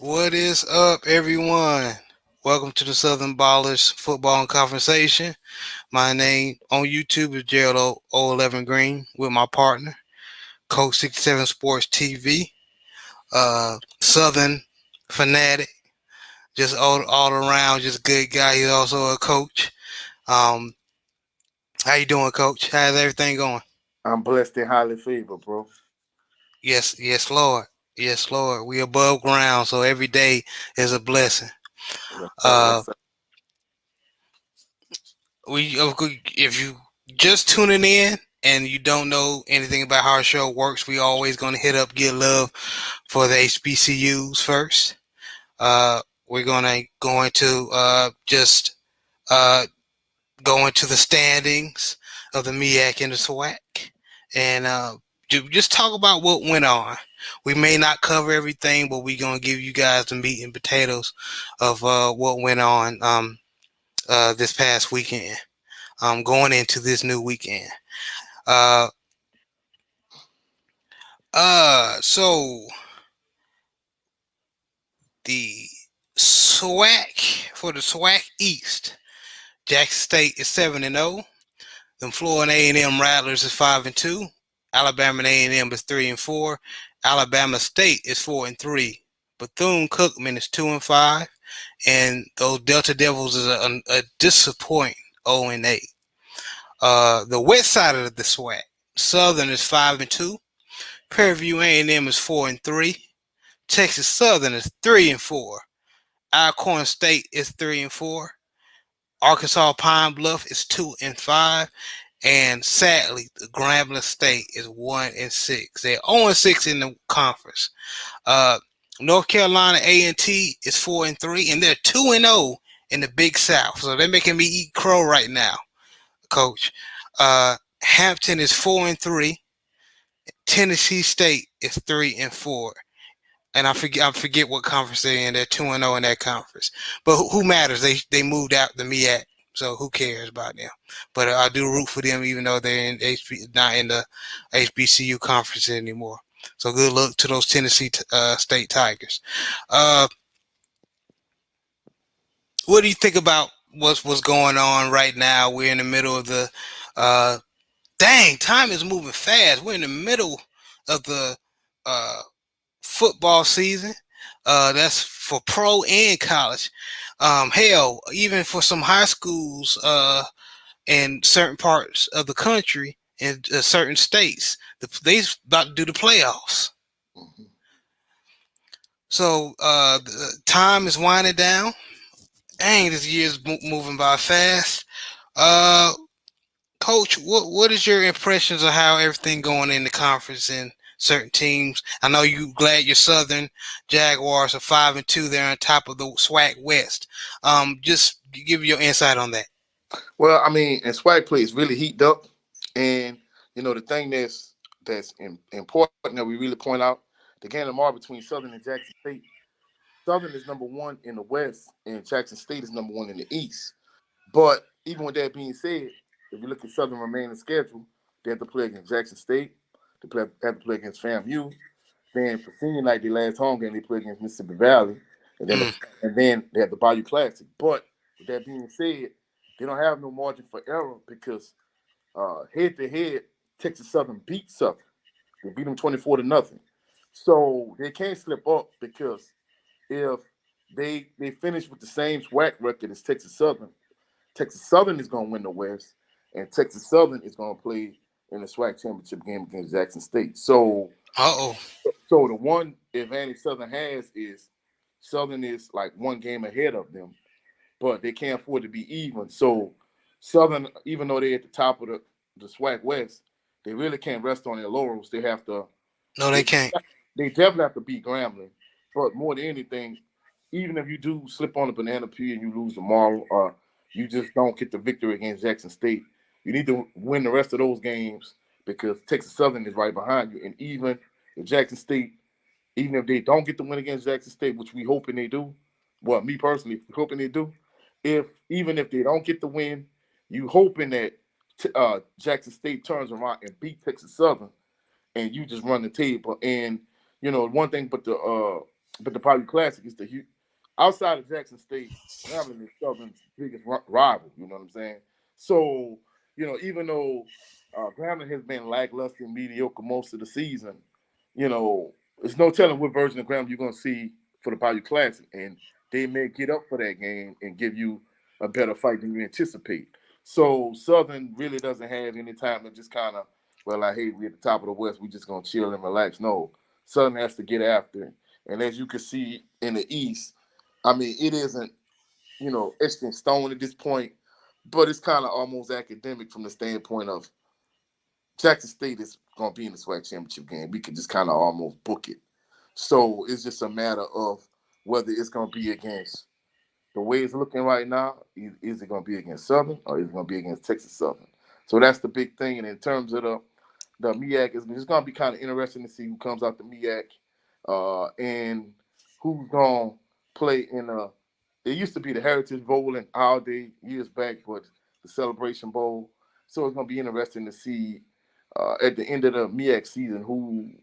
What is up, everyone? Welcome to the Southern Ballers Football and Conversation. My name on YouTube is Gerald 011 Green with my partner, Coach 67 Sports TV, Southern fanatic, just all around, just good guy. He's also a coach. Um, how you doing, Coach? How's everything going? I'm blessed and highly favored, bro. Yes, Lord. Yes, Lord. We above ground, so every day is a blessing. Yes, sir. Uh, Yes, sir. if you just tuning in and you don't know anything about how our show works, we always going to hit up get love for the HBCUs first. We're going to just uh, go into the standings of the MEAC and the SWAC, and just talk about what went on. We may not cover everything, but we're gonna give you guys the meat and potatoes of what went on this past weekend. Going into this new weekend. Uh, so the SWAC East, Jackson State is 7-0. Then Florida A&M Rattlers is 5-2. Alabama A&M is 3-4. Alabama State is 4-3. Bethune Cookman is 2-5, and those Delta Devils is a disappointing 0-8. The west side of the SWAC, Southern is 5-2. Prairie View A&M is 4-3. Texas Southern is 3-4. Alcorn State is 3-4. Arkansas Pine Bluff is 2-5. And sadly, the Grambling State is 1-6. They're 0-6 in the conference. Uh, North Carolina A&T is 4-3, and they're 2-0 in the Big South. So they're making me eat crow right now, Coach. Hampton is 4-3. Tennessee State is 3-4. And I forget what conference they're in. They're 2-0 in that conference. But who matters? They moved out the MEAC, so who cares about them? But I do root for them, even though they're not in the HBCU conference anymore. So good luck to those Tennessee State Tigers. Uh, what do you think about what's going on right now? We're in the middle of the uh, dang, time is moving fast. We're in the middle of the uh, football season. That's for pro and college. Hell, even for some high schools in certain parts of the country in certain states, they's about to do the playoffs. Mhm. So the time is winding down. Dang, this year's moving by fast. Uh, Coach, what is your impressions of how everything going in the conference and certain teams? I know you glad your Southern Jaguars are 5-2. They're on top of the SWAC West. Just give your insight on that. Well, I mean, and swag play is really heated up, and the thing that's important that we really point out the game tomorrow between Southern and Jackson State. Southern is number one in the West, and Jackson State is number one in the East. But even with that being said, if you look at Southern remaining schedule, they have to play against Jackson State, have to play against FAMU. Then for senior night, their last home game, they play against Mississippi Valley, and then Mm, they have the Bayou Classic. But with that being said, they don't have no margin for error because head to head, Texas Southern beat Southern. They beat them 24-0. So they can't slip up because if they finish with the same SWAC record as Texas Southern is going to win the West, and Texas Southern is going to play in the SWAC championship game against Jackson State. uh-oh. So the one advantage Southern has is Southern is like one game ahead of them, but they can't afford to be even. So Southern, even though they're at the top of the SWAC West, they really can't rest on their laurels. They have to No, they they can't. they definitely have to beat Grambling. But more than anything, even if you do slip on a banana peel and you lose tomorrow, or you just don't get the victory against Jackson State, you need to win the rest of those games because Texas Southern is right behind you. And even if Jackson State, even if they don't get the win against Jackson State, which we hoping they do, well, me personally hoping they do, if even if they don't get the win, you hoping that Jackson State turns around and beat Texas Southern and you just run the table. And one thing, but but the Purdue Classic is the outside of Jackson State, Grambling is Southern's biggest rival. You know what I'm saying? So even though Grambling has been lackluster and mediocre most of the season, there's no telling what version of Grambling you're going to see for the Purdue Classic, and they may get up for that game and give you a better fight than you anticipate. So Southern really doesn't have any time to just kind of, well, like, hey, we're at the top of the West, we just gonna chill and relax. No, Southern has to get after it. And as you can see in the East, I mean, it isn't, etched in stone at this point, but it's kind of almost academic from the standpoint of Jackson State is gonna be in the SWAC championship game. We can just kind of almost book it. So it's just a matter of whether it's gonna be against the way it's looking right now, is it going to be against Southern or is it going to be against Texas Southern? So that's the big thing. And in terms of the MEAC, it's going to be kind of interesting to see who comes out the MEAC and who's going to play in it used to be the Heritage Bowl in our day years back, but the Celebration Bowl. So it's going to be interesting to see at the end of the MEAC season who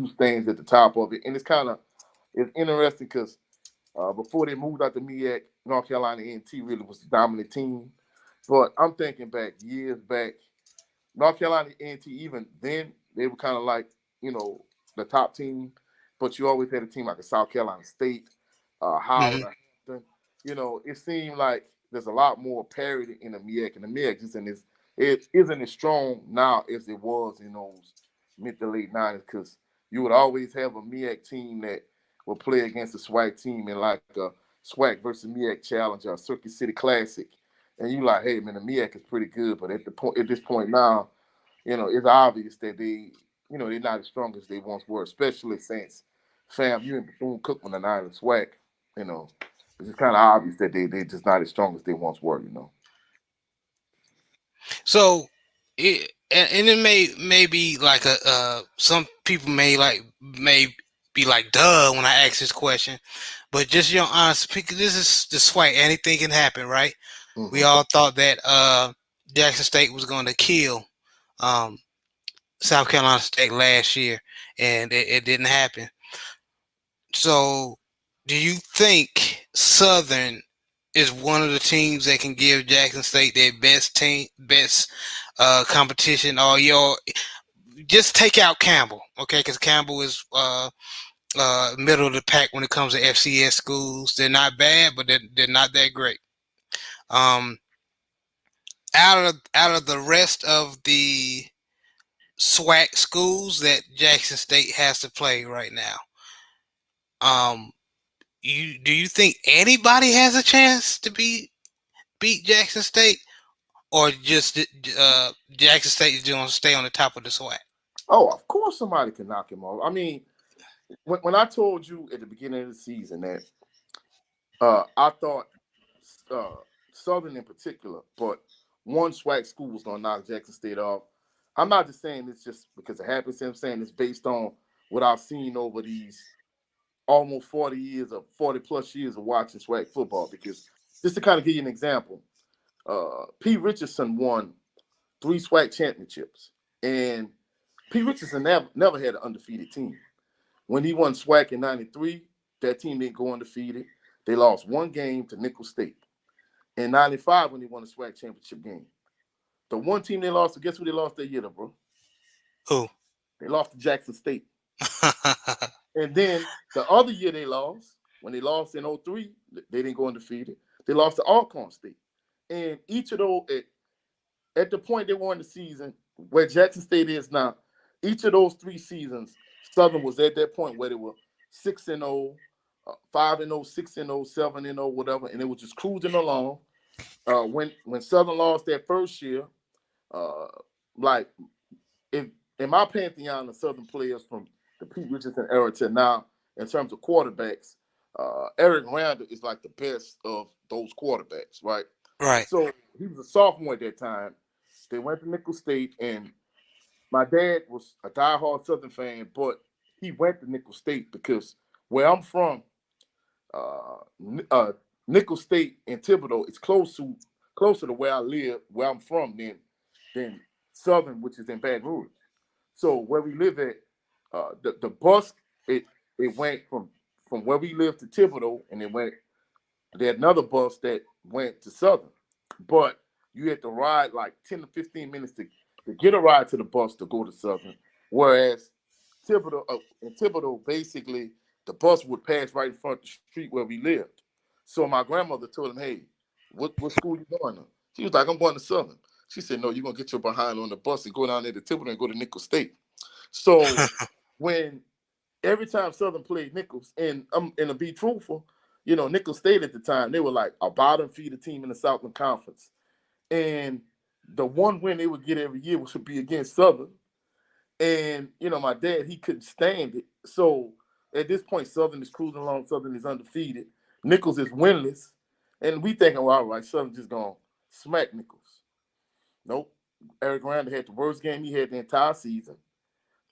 stands at the top of it. And it's interesting because before they moved out to MEAC, North Carolina A&T really was the dominant team. But I'm thinking back, years back, North Carolina A&T, even then, they were kind of like, the top team. But you always had a team like a South Carolina State, Howard, Hmm. or Hampton. It seemed like there's a lot more parity in the MEAC. And the MEAC it isn't as strong now as it was in those mid to late 90s because you would always have a MEAC team that will play against a SWAC team in like a SWAC versus MEAC challenge or a Circuit City Classic. And you like, hey man, the MEAC is pretty good, but at this point now, it's obvious that they're not as strong as they once were, especially since you and Bethune Cookman are not in SWAC. You know, it's just kind of obvious that they're just not as strong as they once were. So and it may be like some people may be like duh when I ask this question, but just your honest opinion, this is the SWAC. Anything can happen, right? We Mm-hmm. all thought that Jackson State was going to kill um, South Carolina State last year, and it didn't happen. So, do you think Southern is one of the teams that can give Jackson State their best competition all year? Just take out Campbell, okay? Because Campbell is middle of the pack when it comes to FCS schools. They're not bad, but they're not that great. Um, out of the rest of the SWAC schools that Jackson State has to play right now, um, do you think anybody has a chance to beat Jackson State, or just Jackson State is going to stay on the top of the SWAC? Oh, of course somebody can knock him off. I mean, when I told you at the beginning of the season that I thought uh, Southern in particular, but one SWAC school was going to knock Jackson State off. I'm not just saying it's just because it happens. I'm saying it's based on what I've seen over these almost 40 years of 40 plus years of watching SWAC football. Because just to kind of give you an example, P. Richardson won 3 SWAC championships, and P. Richardson never had an undefeated team. When he won SWAC in '93, that team didn't go undefeated. They lost one game to Nicholls State. In '95, when they won the SWAC championship game, the one team they lost to, guess who they lost that year, to, bro? Who? They lost to Jackson State. And then the other year they lost, when they lost in '03, they didn't go undefeated. They lost to Alcorn State. And each of those, at the point they won the season, where Jackson State is now, each of those 3 seasons, Southern was at that point where they were 6-0, 5-0, 6-0, 7-0, whatever, and it was just cruising along. When Southern lost that first year, uh, like if in my pantheon of Southern players from the Pete Richardson era to now, in terms of quarterbacks, Eric Randall is like the best of those quarterbacks, right? Right. So he was a sophomore at that time. They went to Nicholls State, and my dad was a diehard Southern fan, but he went to Nicholls State because where I'm from, uh, uh, Nicholls State and Thibodeau is closer to where I live, where I'm from, than Southern, which is in Baton Rouge. So where we live at, the bus it went from from where we lived to Thibodeau, and it went. They had another bus that went to Southern, but you had to ride like 10 to 15 minutes to get a ride to the bus to go to Southern. Whereas in Thibodeau, basically, the bus would pass right in front of the street where we lived. So my grandmother told him, hey, what school you going to? She was like, I'm going to Southern. She said, no, you're going to get your behind on the bus and go down there to Thibodeau and go to Nicholls State. So when every time Southern played Nicholls, and to be truthful, Nicholls State at the time, they were like a bottom feeder team in the Southern Conference. And the one win they would get every year would be against Southern. And, my dad, he couldn't stand it. So at this point, Southern is cruising along. Southern is undefeated. Nicholls is winless. And we thinking, well, all right, Southern just going to smack Nicholls. Nope. Eric Randall had the worst game he had the entire season.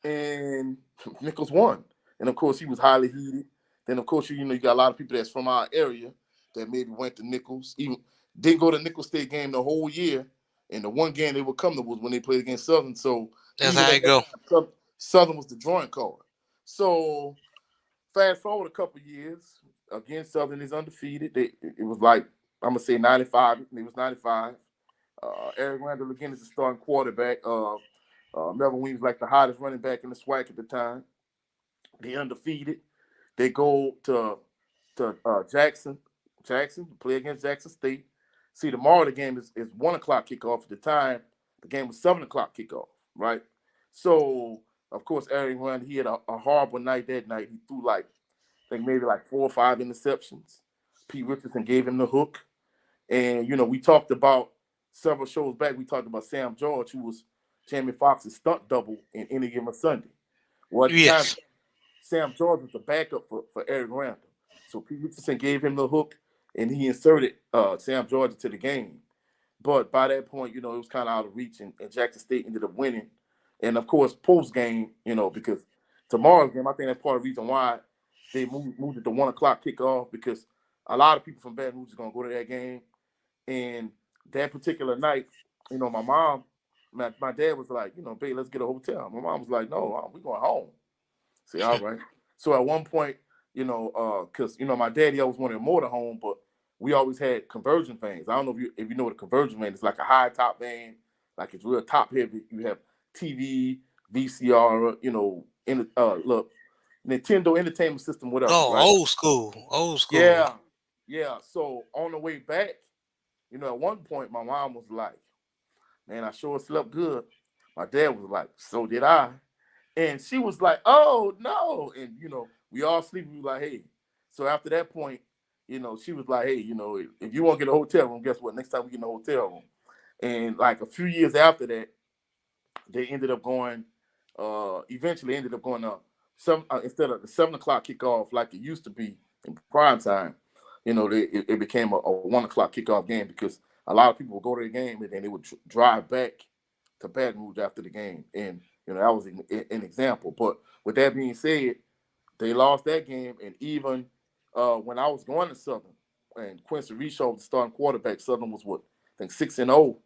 And Nicholls won. And, of course, he was highly heated. Then, of course, you got a lot of people that's from our area that maybe went to Nicholls, even didn't go to Nicholls State game the whole year. And the one game they would come to was when they played against Southern. So That's even how at it that go. time, Southern was the drawing card. So fast forward a couple of years, again, Southern is undefeated. It was like, I'm going to say 95. It was 95. Eric Randall, again, is the starting quarterback. Melvin Williams like the hottest running back in the SWAC at the time. They undefeated. They go to Jackson to play against Jackson State. See, tomorrow the game is 1 o'clock kickoff. At the time, the game was 7 o'clock kickoff, right? So, of course, Eric Randall, he had a horrible night that night. He threw I think maybe 4 or 5 interceptions. Pete Richardson gave him the hook. And, we talked about several shows back, we talked about Sam George, who was Jamie Foxx's stunt double in Any Given Sunday. Well, at the time, Yes. Sam George was the backup for Eric Randall. So Pete Richardson gave him the hook, and he inserted Sam George into the game. But by that point, it was kind of out of reach, and Jackson State ended up winning. And, of course, post-game, because tomorrow's game, I think that's part of the reason why they moved it to 1 o'clock kickoff, because a lot of people from Baton Rouge are going to go to that game. And that particular night, my mom, my dad was like, babe, let's get a hotel. My mom was like, no, we're going home. Say, all right. So at one point, because my daddy always wanted a motorhome, but we always had conversion vans. I don't know if you know what a conversion van is. Like a high top van, like it's real top heavy. You have TV, VCR, look, Nintendo Entertainment System, whatever, Oh, right? old school. Old school. Yeah, yeah. So on the way back, at one point, my mom was like, "Man, I sure slept good." My dad was like, "So did I." And she was like, "Oh no!" And we all sleep. We were like, "Hey." So after that point, she was like, "Hey, if you want to get a hotel room, guess what? Next time we get in a hotel room." And like a few years after that, they ended up going. Eventually, ended up going some instead of the 7 o'clock kickoff like it used to be in prime time. It became a 1 o'clock kickoff game because a lot of people would go to the game and then they would drive back to Baton Rouge after the game. And that was an example. But with that being said, they lost that game. And even when I was going to Southern, and Quincy Reshaw was the starting quarterback, Southern was what I think 6-0,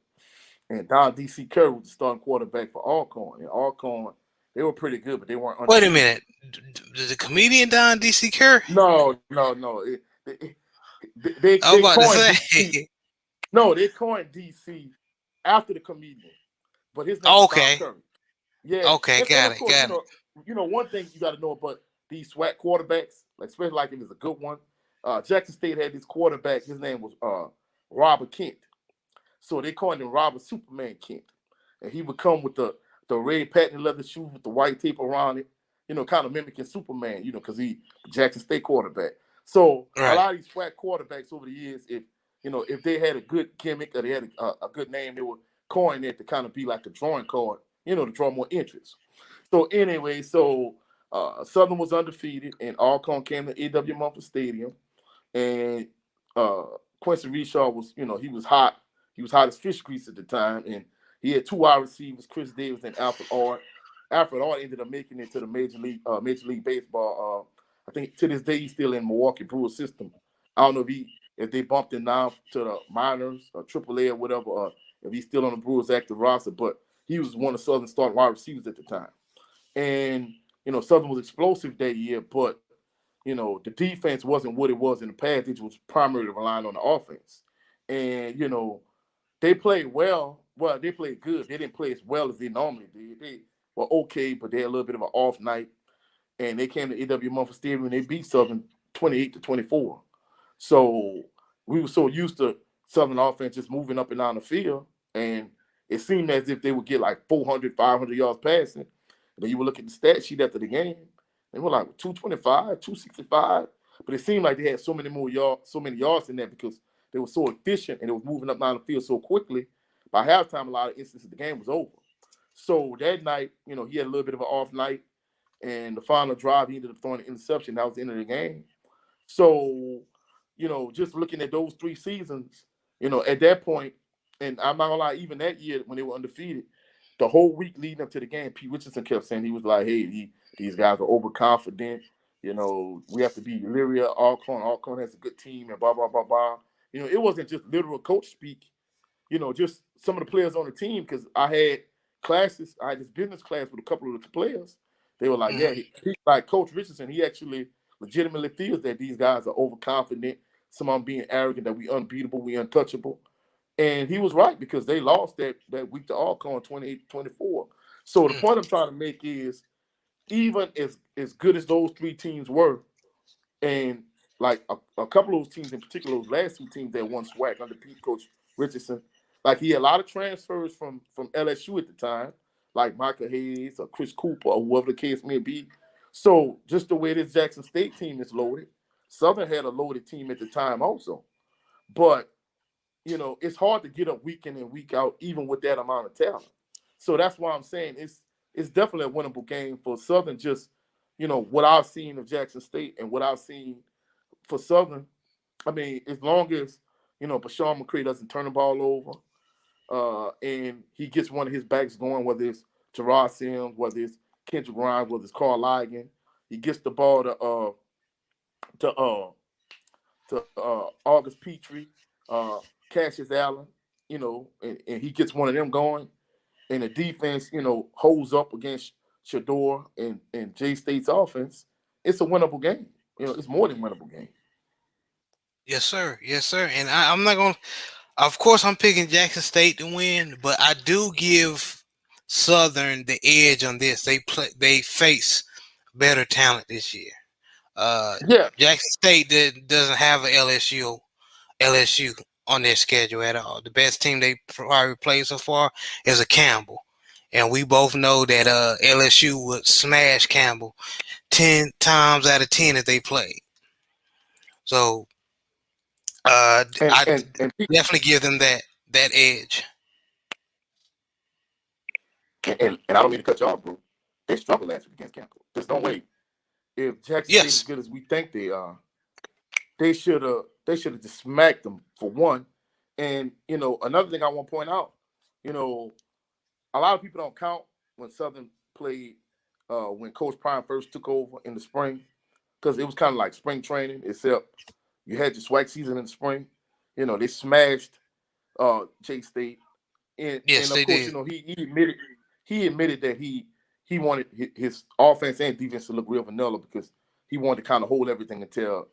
and Don D.C. Curry was the starting quarterback for Alcorn. And Alcorn, they were pretty good, but they weren't Wait a undefeated. minute. The comedian Don DC Curry? No. I was They about to coined DC. say. No, they coined DC after the comedian, but his name was Don Okay. Curry. Yeah, Okay. and Got of it. course, Got it. one thing you got to know about these SWAC quarterbacks, like especially like if it's a good one. Jackson State had this quarterback. His name was Robert Kent. So they called him Robert Superman Kent, and he would come with the red patent leather shoes with the white tape around it, kind of mimicking Superman, because he Jackson State quarterback. So a Right. lot of these SWAC quarterbacks over the years, if they had a good gimmick or they had a good name, they would coin it to kind of be like a drawing card, to draw more interest. So anyway, Southern was undefeated, and Alcorn came to A.W. Mumford Stadium, and uh, Quincy Reshaw was, he was hot. He was hot as fish grease at the time, and he had two wide receivers, Chris Davis and Alfred Ard. Alfred Ard ended up making it to the Major League Baseball. I think to this day he's still in Milwaukee Brewers system. I don't know if they bumped him now to the minors or AAA or whatever, or if he's still on the Brewers active roster. But he was one of Southern's starting wide receivers at the time, and Southern was explosive that year, but the defense wasn't what it was in the past. It was primarily relying on the offense. And, they played well. Well, they played good. They didn't play as well as they normally did. They were okay, but they had a little bit of an off night. And they came to AW Mumford Stadium and they beat Southern 28-24. So we were so used to Southern offense just moving up and down the field, and it seemed as if they would get like 400, 500 yards passing. And then you would look at the stat sheet after the game, and we're like 225, 265. But it seemed like they had so many more yards, so many yards in there because they were so efficient and it was moving up down the field so quickly. By halftime, a lot of instances the game was over. So that night, he had a little bit of an off night, and the final drive, he ended up throwing an interception. That was the end of the game. So, just looking at those 3 seasons, at that point, and I'm not gonna lie, even that year when they were undefeated, the whole week leading up to the game, Pete Richardson kept saying he was like, "Hey, these guys are overconfident. We have to be leery of Alcorn. Alcorn has a good team, and blah blah blah blah." It wasn't just literal coach speak. Just some of the players on the team, because I had classes. I had this business class with a couple of the players. They were like, Mm-hmm. "Yeah, like Coach Richardson, he actually legitimately feels that these guys are overconfident. Some of them being arrogant, that we unbeatable, we untouchable." And he was right because they lost that week to Alcorn 28-24. So the point I'm trying to make is, even as good as those 3 teams were, and like a couple of those teams in particular, those last 2 teams that won SWAC under Pete Coach Richardson, like he had a lot of transfers from LSU at the time, like Michael Hayes or Chris Cooper or whoever the case may be. So just the way this Jackson State team is loaded, Southern had a loaded team at the time also. But it's hard to get up week in and week out, even with that amount of talent. So that's why I'm saying it's definitely a winnable game for Southern. Just what I've seen of Jackson State and what I've seen for Southern. I mean, as long as Bashawn McCray doesn't turn the ball over, and he gets one of his backs going, whether it's Gerard Sims, whether it's Kendrick Grimes, whether it's Carl Ligon, he gets the ball to uh August Petrie, Cassius Allen, and he gets one of them going, and the defense, holds up against Shador and J State's offense. It's a winnable game. It's more than winnable game. Yes, sir. Yes, sir. And I'm not going to, of course, I'm picking Jackson State to win, but I do give Southern the edge on this. They face better talent this year. Uh, Yeah, Jackson State doesn't have a LSU on their schedule at all. The best team they probably played so far is a Campbell. And we both know that LSU would smash Campbell 10 times out of 10 if they played. So and I and and, definitely give them that edge. and I don't mean to cut you off, bro. They struggled last week against Campbell. There's no way, if Jackson State is Yes. good as we think they are, they should have just smacked them for one. And another thing I want to point out, you know, a lot of people don't count when Southern played, when Coach Prime first took over in the spring, because it was kind of like spring training, except you had your SWAC season in the spring. They smashed J State, and Yes, of they course, did. he admitted that he wanted his offense and defense to look real vanilla because he wanted to kind of hold everything until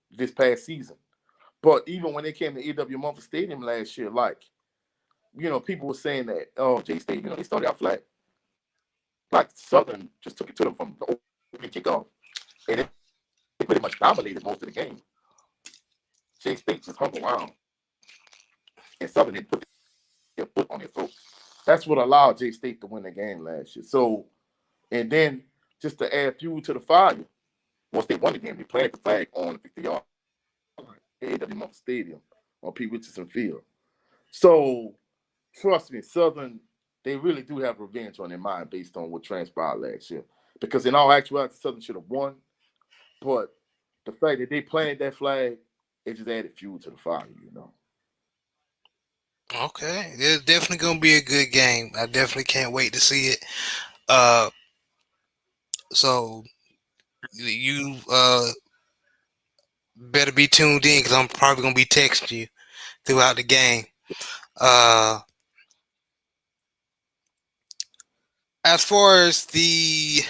this past season. But even when they came to AW Mumford Stadium last year, like people were saying that, oh, J State, they started out flat. Like Southern just took it to them from the opening kickoff, and they pretty much dominated most of the game. J State just hung around, and Southern didn't put their foot on their throat. That's what allowed J State to win the game last year. So, and then just to add fuel to the fire, once they won the game, they planted the flag on the 50-yard line, AW Mumford Stadium on Pete Richardson Field. So, trust me, Southern, they really do have revenge on their mind based on what transpired last year. Because in all actuality, Southern should have won. But the fact that they planted that flag, it just added fuel to the fire. Okay, it's definitely gonna be a good game. I definitely can't wait to see it. Uh, so you better be tuned in because I'm probably gonna be texting you throughout the game. Uh, as far as the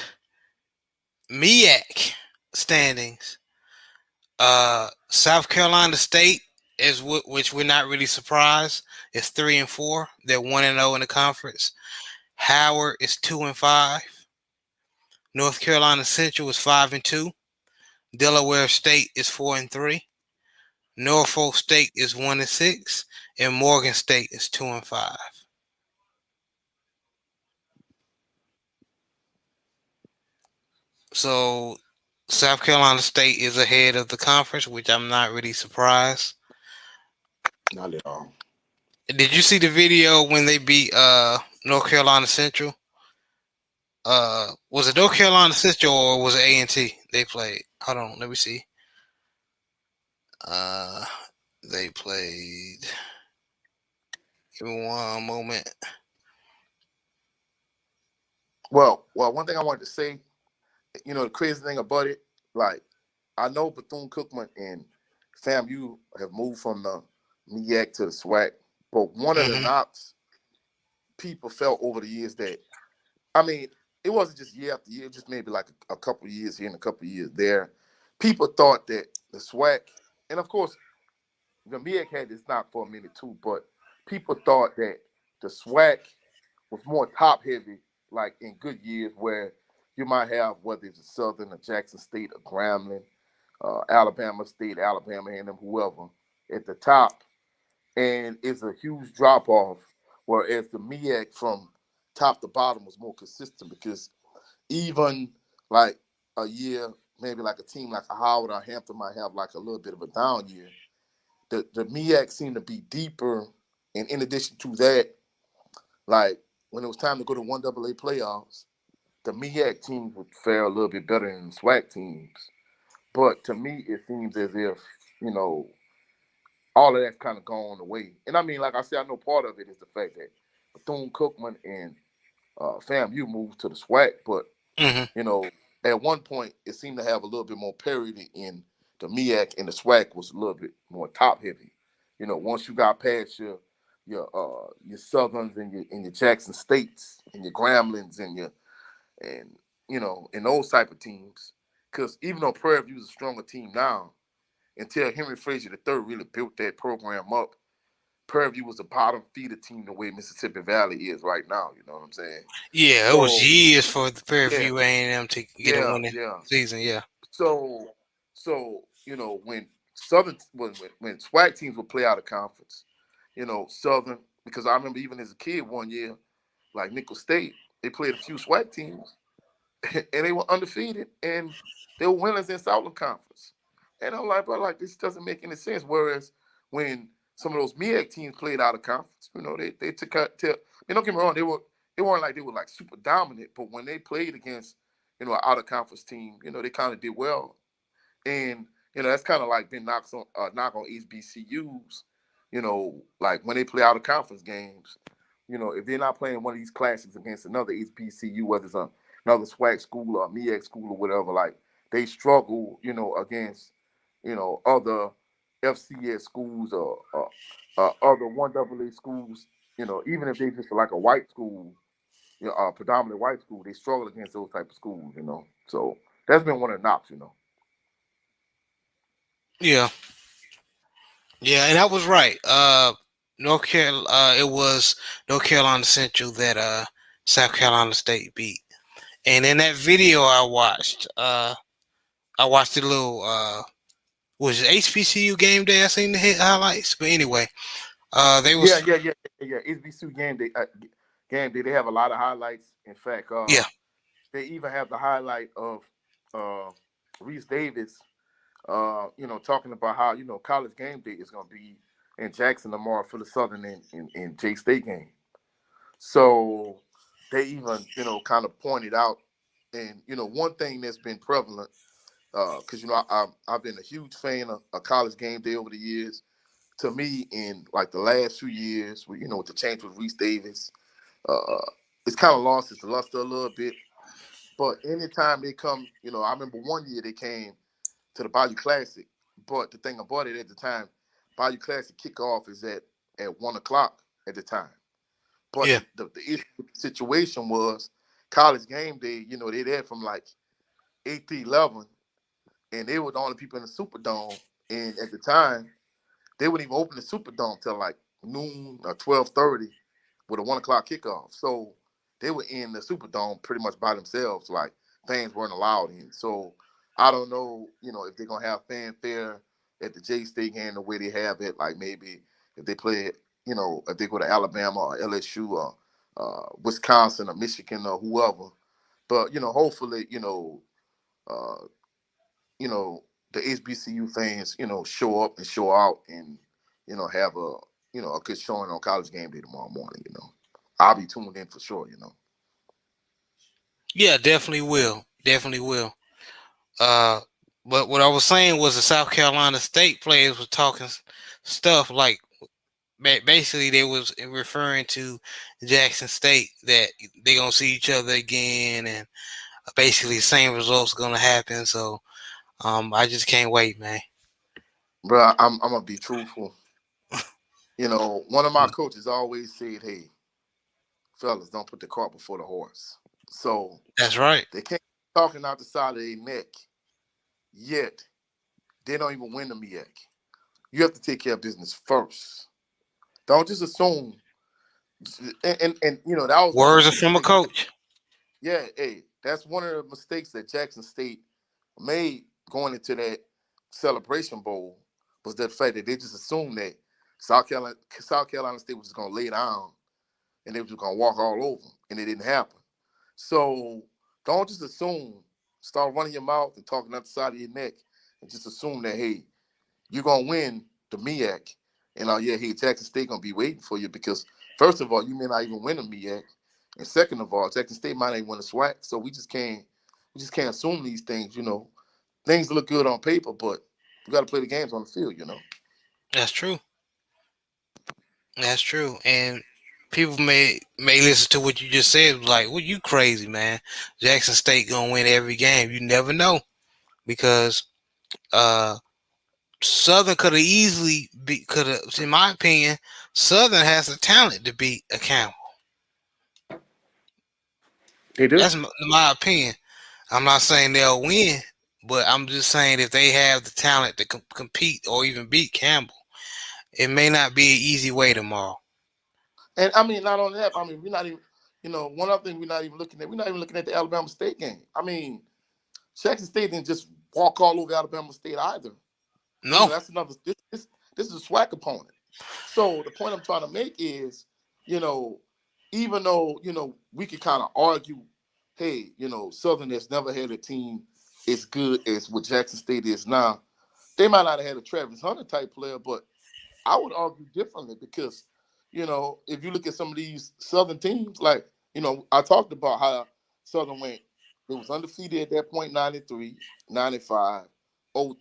MEAC standings, South Carolina State is which we're not really surprised. Is 3-4. They're 1-0 in the conference. Howard is 2-5. North Carolina Central is 5-2. Delaware State is 4-3. Norfolk State is 1-6, and Morgan State is 2-5. So South Carolina State is ahead of the conference, which I'm not really surprised. Not at all. Did you see the video when they beat North Carolina Central? Was it North Carolina Central or was it A&T they played? Hold on, let me see. Uh, they played. Give me one moment. Well, one thing I wanted to say, the crazy thing about it, like I know Bethune Cookman and FAMU have moved from the MEAC to the SWAC, but one of the Hmm. knocks people felt over the years that, I mean, it wasn't just year after year, just maybe like a couple of years here and a couple of years there. People thought that the SWAC, and of course, the MEAC had this knock for a minute too, but people thought that the SWAC was more top heavy, like in good years where you might have whether it's a Southern, a Jackson State, a Grambling, Alabama State, Alabama A&M, whoever at the top, and it's a huge drop off. Whereas the MEAC from top to bottom was more consistent because even like a year, maybe like a team like a Howard or Hampton might have like a little bit of a down year. The MEAC seemed to be deeper, and in addition to that, like when it was time to go to one AA playoffs, the MEAC teams would fare a little bit better than the SWAC teams. But to me, it seems as if you know all of that's kind of gone away. And I mean, like I said, I know part of it is the fact that Bethune Cookman and FAMU moved to the SWAC, but Hmm. you know, at one point it seemed to have a little bit more parity in the MEAC, and the SWAC was a little bit more top heavy. Once you got past your Southerns and your Jackson States and your Gramblings and those type of teams, because even though Prairie View is a stronger team now, until Henry Frazier III really built that program up, Prairie View was a bottom feeder team the way Mississippi Valley is right now. You know what I'm saying? Yeah, it was So years for the yeah, Fairview A&M to get a yeah, winning yeah. season. Yeah. So when Southern when SWAC teams would play out of conference, Southern, because I remember even as a kid one year, like Nickel State, they played a few SWAC teams and they were undefeated and they were winners in Southern Conference. And I'm like, bro, like this doesn't make any sense. Whereas when some of those MEAC teams played out of conference, they took out to, don't get me wrong, they weren't like they were like super dominant, but when they played against, an out of conference team, they kind of did well. And that's kind of like been knock on HBCUs. Like when they play out of conference games, if they're not playing one of these classics against another HBCU, whether it's another SWAC school or a MEAC school or whatever, like they struggle, against other FCS schools or other one AA schools. Even if they just like a white school, predominantly white school, they struggle against those type of schools. So that's been one of the knocks. Yeah. Yeah, and I was right. It was North Carolina Central that South Carolina State beat. And in that video I watched the little was it HBCU game day. I seen the hit highlights, but anyway, they Yeah, was yeah, yeah, yeah. HBCU game day. They have a lot of highlights. In fact, yeah, they even have the highlight of uh, Reese Davis. Talking about how college game day is going to be in Jackson tomorrow for the Southern and J State game. So they even kind of pointed out, and one thing that's been prevalent because I've been a huge fan of college game day over the years. To me, in like the last few years, with the change with Reese Davis, uh, it's kind of lost its luster a little bit. But anytime they come, I remember one year they came to the Bayou Classic. But the thing about it at the time, Bayou Classic kickoff is at 1 o'clock at the time. But yeah, the issue with the situation was college game day. They there from like 8 to 11, and they were the only people in the Superdome. And at the time, they wouldn't even open the Superdome till like noon or 12:30 with a 1 o'clock kickoff. So they were in the Superdome pretty much by themselves. Like fans weren't allowed in. So I don't know, if they're gonna have fanfare at the J State game the way they have it. Like maybe if they play it, if they go to Alabama or LSU or Wisconsin or Michigan or whoever. But hopefully, uh, the HBCU fans, show up and show out and, have a good showing on college game day tomorrow morning. I'll be tuned in for sure. Yeah, definitely will. Definitely will. Uh, but what I was saying was the South Carolina State players was talking stuff like basically they was referring to Jackson State that they gonna see each other again and basically the same results gonna happen. So I just can't wait, man. Bro, I'm gonna be truthful. One of my coaches always said, "Hey, fellas, don't put the cart before the horse." So That's right. they can't be talking out the side of their neck yet. They don't even win the MEAC. You have to take care of business first. Don't just assume. And that was one of Words the are from a mistakes. coach. Yeah, hey, that's one of the mistakes that Jackson State made going into that Celebration Bowl was that fact that they just assumed that South Carolina State was just gonna lay down and they were just gonna walk all over them, and it didn't happen. So don't just assume. Start running your mouth and talking out the side of your neck, and just assume that hey, you're gonna win the MEAC, and yeah, hey, Jackson State gonna be waiting for you because first of all, you may not even win the MEAC, and second of all, Jackson State might not even win a SWAC. So we just can't assume these things. Things look good on paper, but we got to play the games on the field. That's true. That's true. And people may listen to what you just said like, "Well, you crazy, man. Jackson State gonna win every game." You never know because uh Southern could have easily could have, in my opinion, Southern has the talent to beat a Campbell. They do. That's my opinion. I'm not saying they'll win, but I'm just saying if they have the talent to compete or even beat Campbell, it may not be an easy way tomorrow. And I mean, not only that, I mean, we're not even, one other thing we're not even looking at the Alabama State game. I mean, Jackson State didn't just walk all over Alabama State either. No. That's another. This is a SWAC opponent. So the point I'm trying to make is, you know, even though we could kind of argue, hey, Southern has never had a team as good as what Jackson State is now. They might not have had a Travis Hunter type player, but I would argue differently because, if you look at some of these Southern teams, like, I talked about how Southern went. It was undefeated at that point, 93, 95,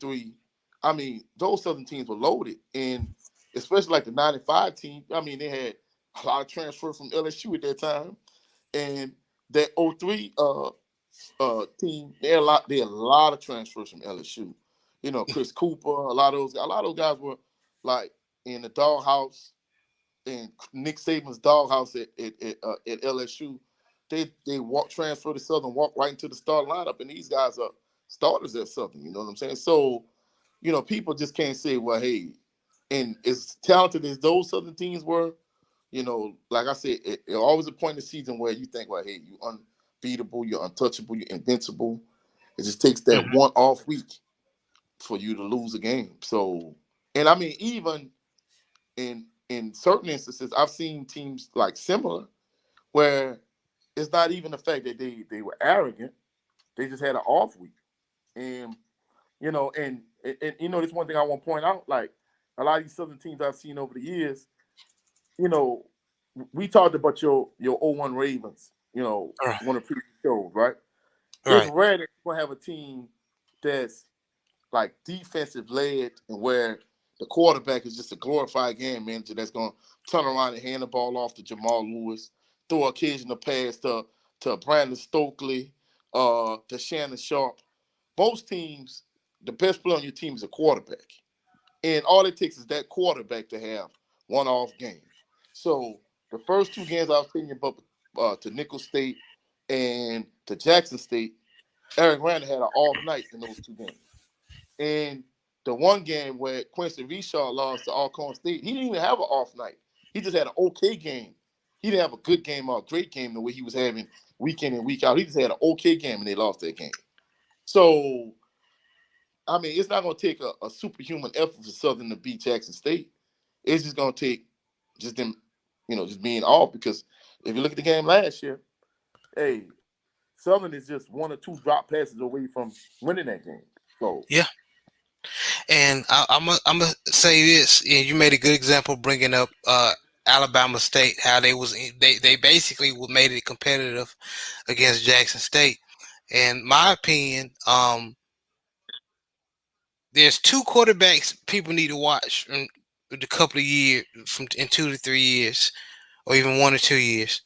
03. I mean, those Southern teams were loaded. And especially like the 95 team, I mean, they had a lot of transfers from LSU at that time. And that 03 team, they had a lot of transfers from LSU. Chris Cooper, a lot of those guys were like in the doghouse and Nick Saban's doghouse at LSU. They walk transfer to Southern, walk right into the start lineup, and these guys are starters at Southern. You know what I'm saying? So, people just can't say, well, hey, and as talented as those Southern teams were, like I said, it always a point in the season where you think, well, hey, you unbeatable, you're untouchable, you're invincible. It just takes that Mhm. one off week for you to lose a game. So, and I mean, even in certain instances, I've seen teams like similar where it's not even the fact that they were arrogant; they just had an off week, and this one thing I want to point out, like a lot of these Southern teams I've seen over the years, you know, we talked about your '01 Ravens, All right. one of the previous shows, right? All It's right. rare that you're gonna have a team that's like defensive led and where the quarterback is just a glorified game manager that's going to turn around and hand the ball off to Jamal Lewis, throw an occasional pass to Brandon Stokely, to Shannon Sharp. Most teams, the best player on your team is a quarterback. And all it takes is that quarterback to have one off game. So the first two games I was telling you about to Nicholls State and to Jackson State, Eric Randall had an off night in those two games. And the one game where Quincy Reshaw lost to Alcorn State, he didn't even have an off night. He just had an okay game. He didn't have a good game or a great game the way he was having week in and week out. He just had an okay game and they lost that game. So, I mean, it's not going to take a superhuman effort for Southern to beat Jackson State. It's just going to take just them, just being off. Because if you look at the game last year, hey, Southern is just one or two drop passes away from winning that game. So, Yeah. And I'm gonna say this, and you made a good example bringing up Alabama State, how they basically made it competitive against Jackson State. In my opinion, there's two quarterbacks people need to watch in a couple of years, from in 2 to 3 years, or even 1 or 2 years.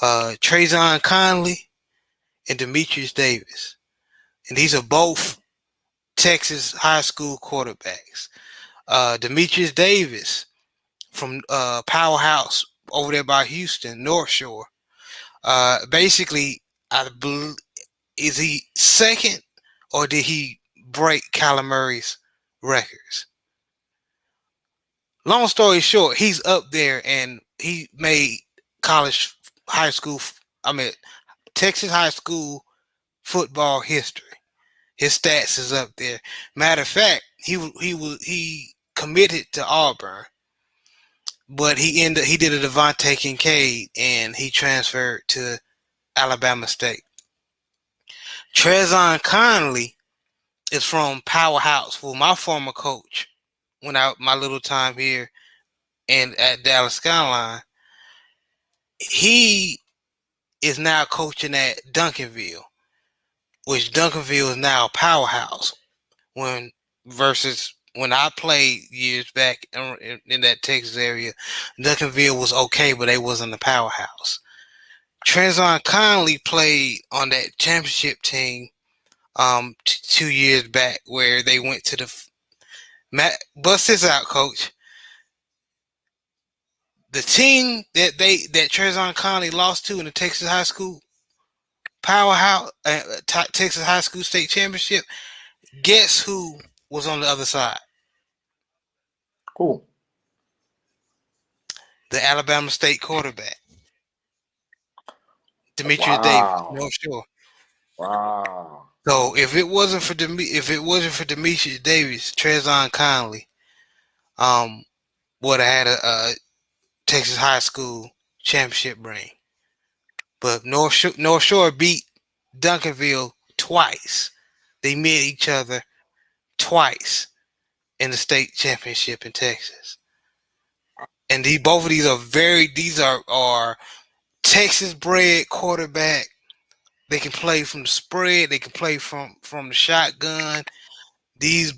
Trayvon Conley and Demetrius Davis, and these are both Texas high school quarterbacks. Demetrius Davis from Powerhouse over there by Houston, North Shore. Basically, is he second, or did he break Kyler Murray's records? Long story short, he's up there and he made college, high school, I mean, Texas high school football history. His stats is up there. Matter of fact, he committed to Auburn, but he did a Devontae Kincaid and he transferred to Alabama State. Trezon Conley is from Powerhouse, who my former coach when I my little time here and at Dallas Skyline. He is now coaching at Duncanville, which Duncanville is now a powerhouse. When versus when I played years back in that Texas area, Duncanville was okay, but they wasn't a powerhouse. Trezon Conley played on that championship team 2 years back where they went to the bust this out, coach. The team that Trezon Conley lost to in the Texas high school powerhouse Texas high school state championship, guess who was on the other side? cool. The Alabama State quarterback, Demetrius Davis, Wow. North Shore. Wow. So if it wasn't for Demetrius Davis, Trezon Conley um would have had a Texas high school championship ring. But North Shore beat Duncanville twice. They met each other twice in the state championship in Texas. And both of these are Texas bred quarterback. They can play from the spread. They can play from the shotgun. These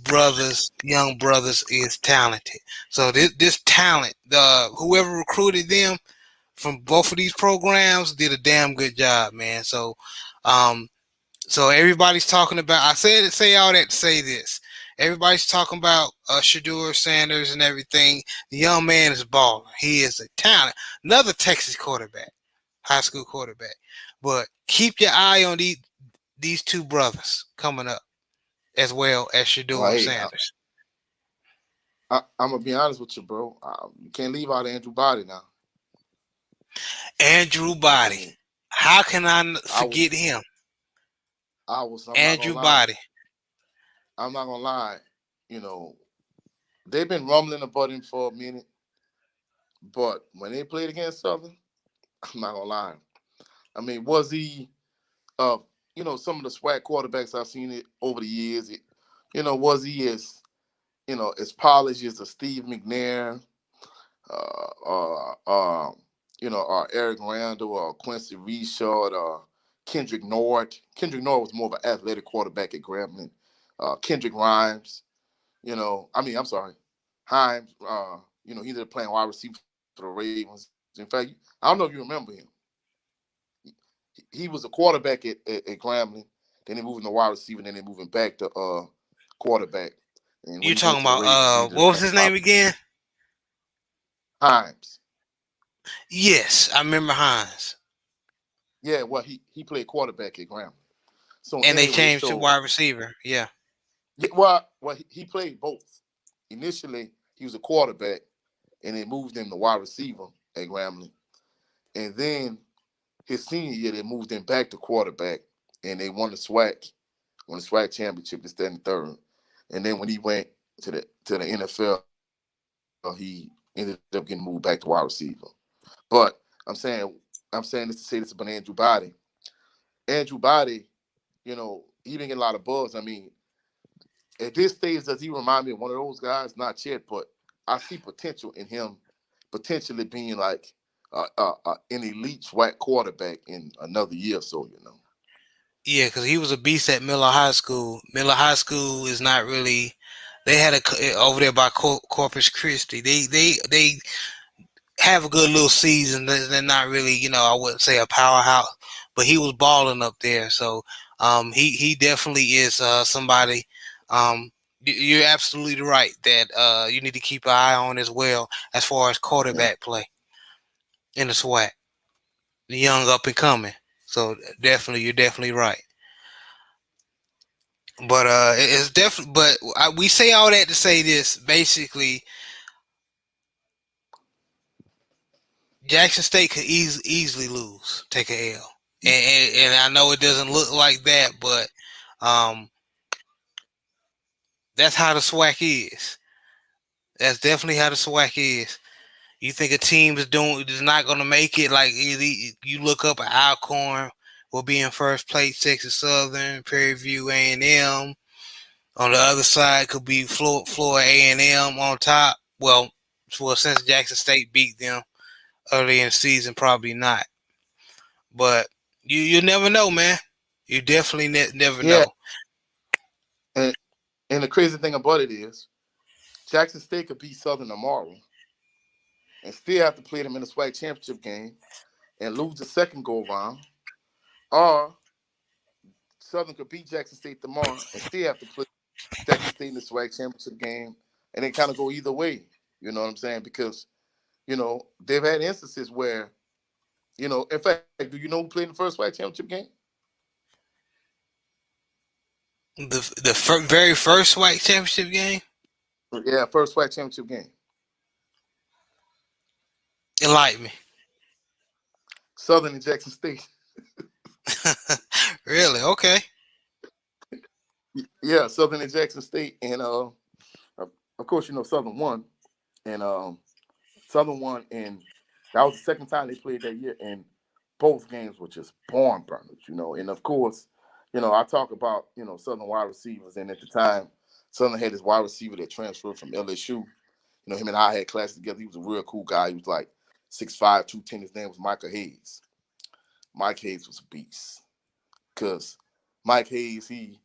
young brothers, is talented. So this talent, whoever recruited them from both of these programs did a damn good job, man. Um, so everybody's talking about. Say all that to say this. Everybody's talking about Shedeur Sanders and everything. The young man is balling. He is a talent. Another Texas quarterback, high school quarterback. But keep your eye on these two brothers coming up, as well as Well, Shedeur hey, Sanders. I'm gonna be honest with you, bro. You can't leave out Andrew Body now. Andrew I Body. mean, How can I I was, forget him? I'm not gonna Andrew lie. Body. I'm not gonna lie. You know, they've been rumbling about him for a minute, but when they played against Southern, I'm not gonna lie. I mean, was he, uh, some of the swag quarterbacks I've seen it over the years? Was he as polished as a Steve McNair, Eric Randall, or Quincy Reshaw, or Kendrick Nord. Kendrick Nord was more of an athletic quarterback at Grambling. Kendrick Rhymes, I'm sorry, Himes. He ended up playing wide receiver for the Ravens. In fact, I don't know if you remember him. He was a quarterback at Grambling. Then they moved him to wide receiver. Then they moved him back to quarterback. And when You he went talking to the about Ravens, he ended up what was playing his wide name again? Himes. Yes, I remember Hines. Yeah, well, he played quarterback at Grambling. So And they anyway, changed to wide receiver. Yeah. Yeah, well, he played both. Initially, he was a quarterback, and they moved him to wide receiver at Grambling. And then his senior year, they moved him back to quarterback, and they won the SWAC championship, this, that, and the third. And then when he went to the NFL, he ended up getting moved back to wide receiver. But I'm saying this to say this about Andrew Body. Andrew Body, he been getting a lot of buzz. I mean, at this stage, does he remind me of one of those guys? Not yet, but I see potential in him potentially being like an elite SWAC quarterback in another year or so. Yeah, because he was a beast at Miller High School. Miller High School is not really. They had over there by Corpus Christi. They have a good little season. They're not really, I wouldn't say a powerhouse, but he was balling up there. So he definitely is somebody. You're absolutely right that you need to keep an eye on as well as far as Yeah. quarterback play in the SWAC, the young up and coming. So definitely, you're definitely right. But it's definitely. But we say all that to say this. Basically, Jackson State could easily lose, take a L, and I know it doesn't look like that, but um, that's how the SWAC is. That's definitely how the SWAC is. You think a team is not going to make it? Like you look up at Alcorn will be in first place, Texas Southern, Prairie View A&M. On the other side could be Florida A&M on top. Well, since Jackson State beat them early in the season, probably not. But you never know, man. You definitely never Yeah. know. And and the crazy thing about it is Jackson State could beat Southern tomorrow and still have to play them in the SWAC championship game and lose the second go around. Or Southern could beat Jackson State tomorrow and still have to play Jackson State in the SWAC championship game, and they kind of go either way. You know what I'm saying? Because they've had instances where in fact, do you know who played in the first SWAC championship game? The very first white championship game, Yeah, first SWAC championship game. enlighten me. Southern and Jackson State. Really? Okay. Yeah, Southern and Jackson State, and of course Southern won, and Southern won, and that was the second time they played that year, and both games were just barn burners. And of course, I talk about Southern wide receivers, and at the time, Southern had this wide receiver that transferred from LSU. Him and I had classes together. He was a real cool guy. He was like 6'5", 210. His name was Michael Hayes. Mike Hayes was a beast because Mike Hayes he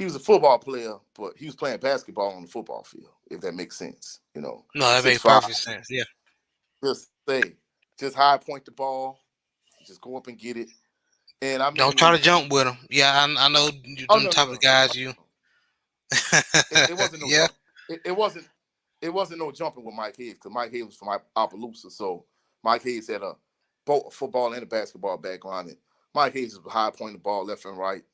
was a football player, but he was playing basketball on the football field, if that makes sense. No, that Six makes five, perfect sense. Yeah. just high point the ball, just go up and get it. And I Don't try mean, to jump with them. Yeah, I know oh them no, no, type no, of no. guys. You. It wasn't no Yeah. jump. It wasn't no jumping with Mike Hayes because Mike Hayes was from Opelousas, so Mike Hayes had both a football and a basketball background. And Mike Hayes was high pointing the ball left and right.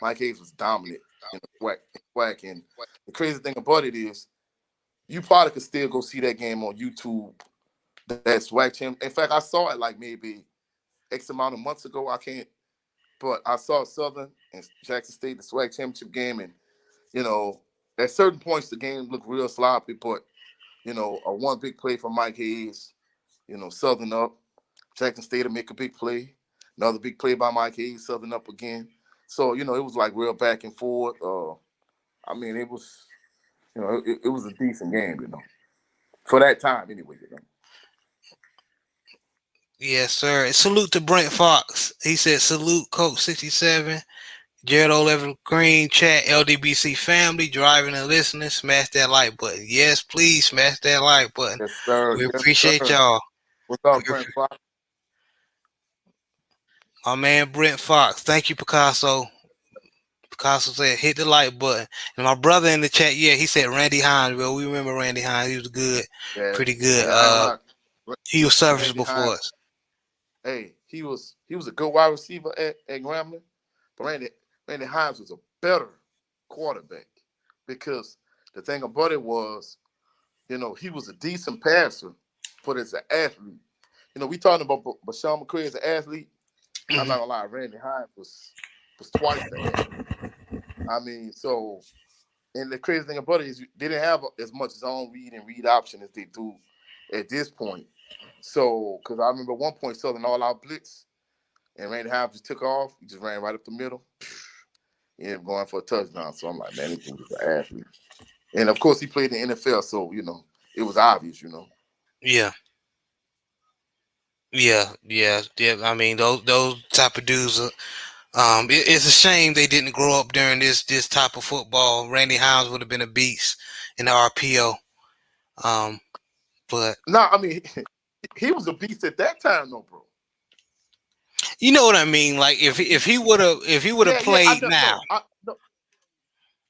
Mike Hayes was dominant in the whack. And the crazy thing about it is, you probably could still go see that game on YouTube. That's SWAC champ. In fact, I saw it like maybe X amount of months ago. I can't, but I saw Southern and Jackson State the SWAC championship game, and you know, at certain points the game looked real sloppy, but a one big play from Mike Hayes, Southern up, Jackson State to make a big play, another big play by Mike Hayes, Southern up again. So it was like real back and forth. I mean, it was, it was a decent game, for that time anyway. Yes, sir. Salute to Brent Fox. He said, "Salute, Coach 67, Jared O'Level Green, chat, LDBC family, driving and listening. Smash that like button. Yes, please smash that like button. Yes, sir. We Yes, appreciate sir. y'all. What's We, up, Brent Fox? my man Brent Fox. Thank you, Picasso. Picasso said, hit the like button. And my brother in the chat, yeah, he said Randy Hines. Well, we remember Randy Hines. He was good, Yeah, pretty good. yeah. I ain't gonna lie. He was Randy serviceable for Hines. us. Hey, he was a good wide receiver at Grambling, but Randy Hines was a better quarterback because the thing about it was, he was a decent passer, but as an athlete, we talking about Bashawn McCray as an athlete. I'm not Mhm. gonna lie, Randy Hines was twice the athlete. I mean, so and the crazy thing about it is they didn't have as much zone read and read option as they do at this point. So, because I remember one point Southern all out blitz and Randy Hines just took off. He just ran right up the middle. He ended up going for a touchdown. So I'm like, man, this dude is an athlete. And of course, he played in the NFL, so it was obvious. Yeah, yeah. I mean, those type of dudes. It's a shame they didn't grow up during this type of football. Randy Hines would have been a beast in the RPO. Um, but No, I mean, he was a beast at that time, though, bro. you know what I mean. Like if he would have Yeah, yeah. I played know. now. No,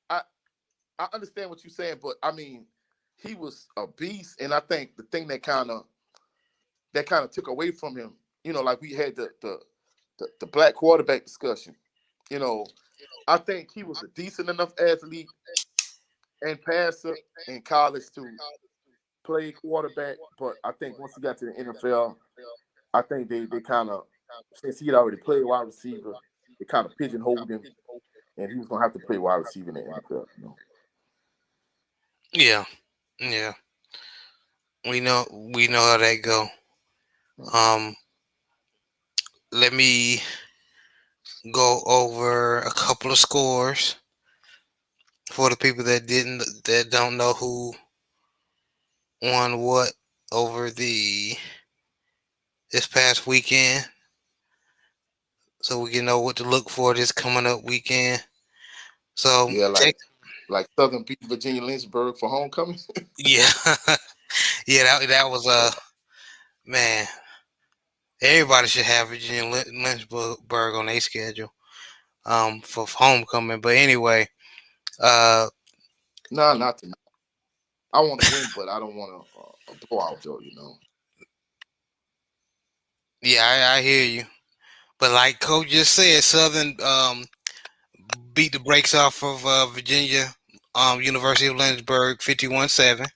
I I understand what you're saying, but I mean, he was a beast, and I think the thing that kind of took away from him, like we had the black quarterback discussion. You know, I think he was a decent enough athlete and passer in college to play quarterback, but I think once he got to the NFL, I think they kind of, since he had already played wide receiver, they kind of pigeonholed him, and he was gonna have to play wide receiver in the NFL. Yeah, yeah. We know how that go. Um, let me go over a couple of scores for the people that don't know who won what over the this past weekend, so we can know what to look for this coming up weekend. So, Yeah, like Southern beat Virginia Lynchburg for homecoming. yeah, yeah, that was man. Everybody should have Virginia Lynchburg on their schedule for homecoming. But anyway, uh, Nah, not tonight. I want to win, but I don't want a blowout though. yeah, I hear you. But like Coach just said, Southern beat the brakes off of Virginia University of Lynchburg 51-7.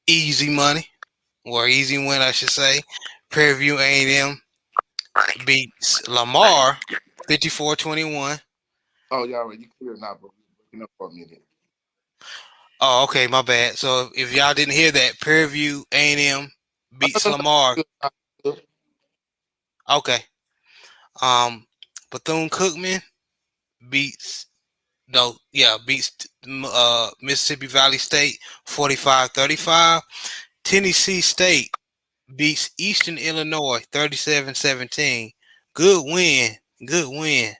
Easy money, or easy win, I should say. Prairie View A&M beats Lamar 54-21. Oh, yeah, already you clear now, bro. You breaking up for a minute. Oh, okay, my bad. So if y'all didn't hear that, Prairie View A&M beats No, no, Lamar. no, good. Okay. Bethune Cookman beats no, yeah, beats Mississippi Valley State 45-35. Tennessee State beats Eastern Illinois 37-17. Good win. Good win.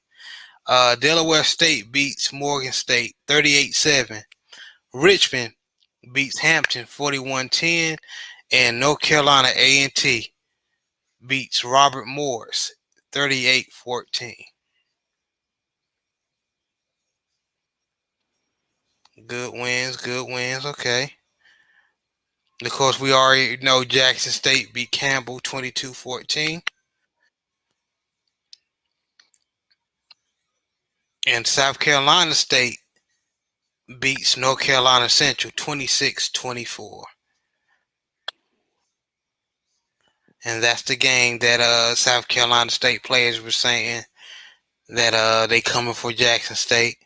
Delaware State beats Morgan State 38-7. Richmond beats Hampton 41-10. And North Carolina A&T beats Robert Morris 38-14. Good wins, good wins. Okay. Of course, we already know Jackson State beat Campbell 22-14. And South Carolina State beats North Carolina Central 26-24. And that's the game that South Carolina State players were saying that they coming for Jackson State.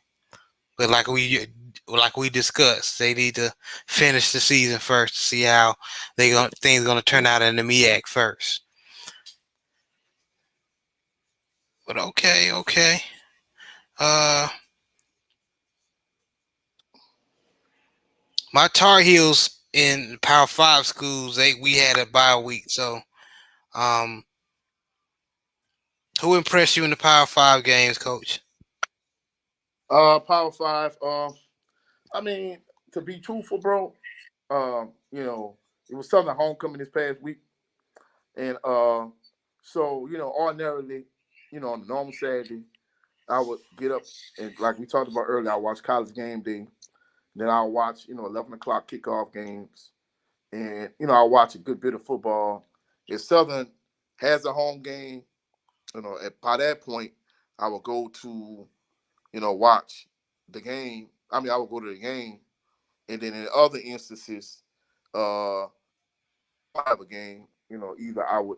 But like we discussed, they need to finish the season first to see how things gonna turn out in the MEAC first. But okay, okay. Uh, my Tar Heels in Power Five schools, we had a bye week. So, um, who impressed you in the Power Five games, Coach? Power Five. I mean, to be truthful, bro. It was Southern homecoming this past week, and so ordinarily, on a normal Saturday, I would get up and like we talked about earlier, I watch college game day. Then I'll watch 11 o'clock kickoff games, and I'll watch a good bit of football. If Southern has a home game, by that point, I will go to watch. the game. I mean, I would go to the game, and then in other instances, if they don't have a game, either I would,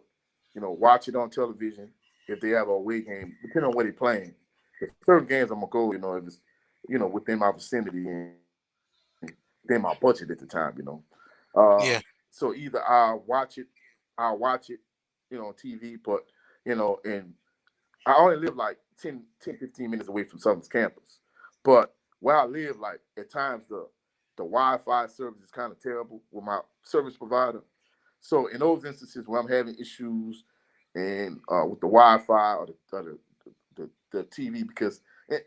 watch it on television if they have a away game, depending on where they're playing. If certain games I'm gonna go, if it's, within my vicinity and within my budget at the time. Yeah. So either I'll watch it, on TV, but and I only live like 15 minutes away from Southern's campus. But where I live, like at times the Wi-Fi service is kind of terrible with my service provider. So in those instances where I'm having issues and with the Wi-Fi or the TV, because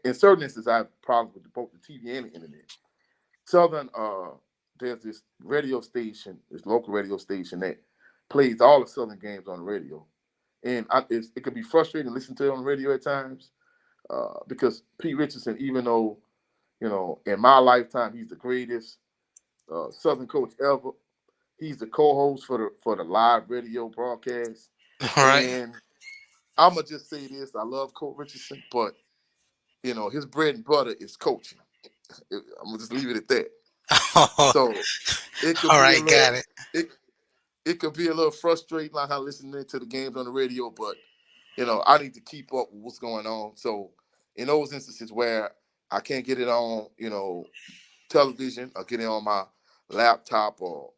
in certain instances I have problems with both the TV and the internet. Southern, there's this radio station, this local radio station that plays all the Southern games on the radio, and it could be frustrating to listen to it on the radio at times because Pete Richardson, even though in my lifetime he's the greatest Southern coach ever, he's the co-host for the live radio broadcast, All right. and I'm gonna just say this: I love Coach Richardson, but his bread and butter is coaching. I'm gonna just leave it at that. All So it could be a right. little Got it. it it could be a little frustrating, like how listening to the games on the radio, but I need to keep up with what's going on. So in those instances where I can't get it on, television or get it on my laptop or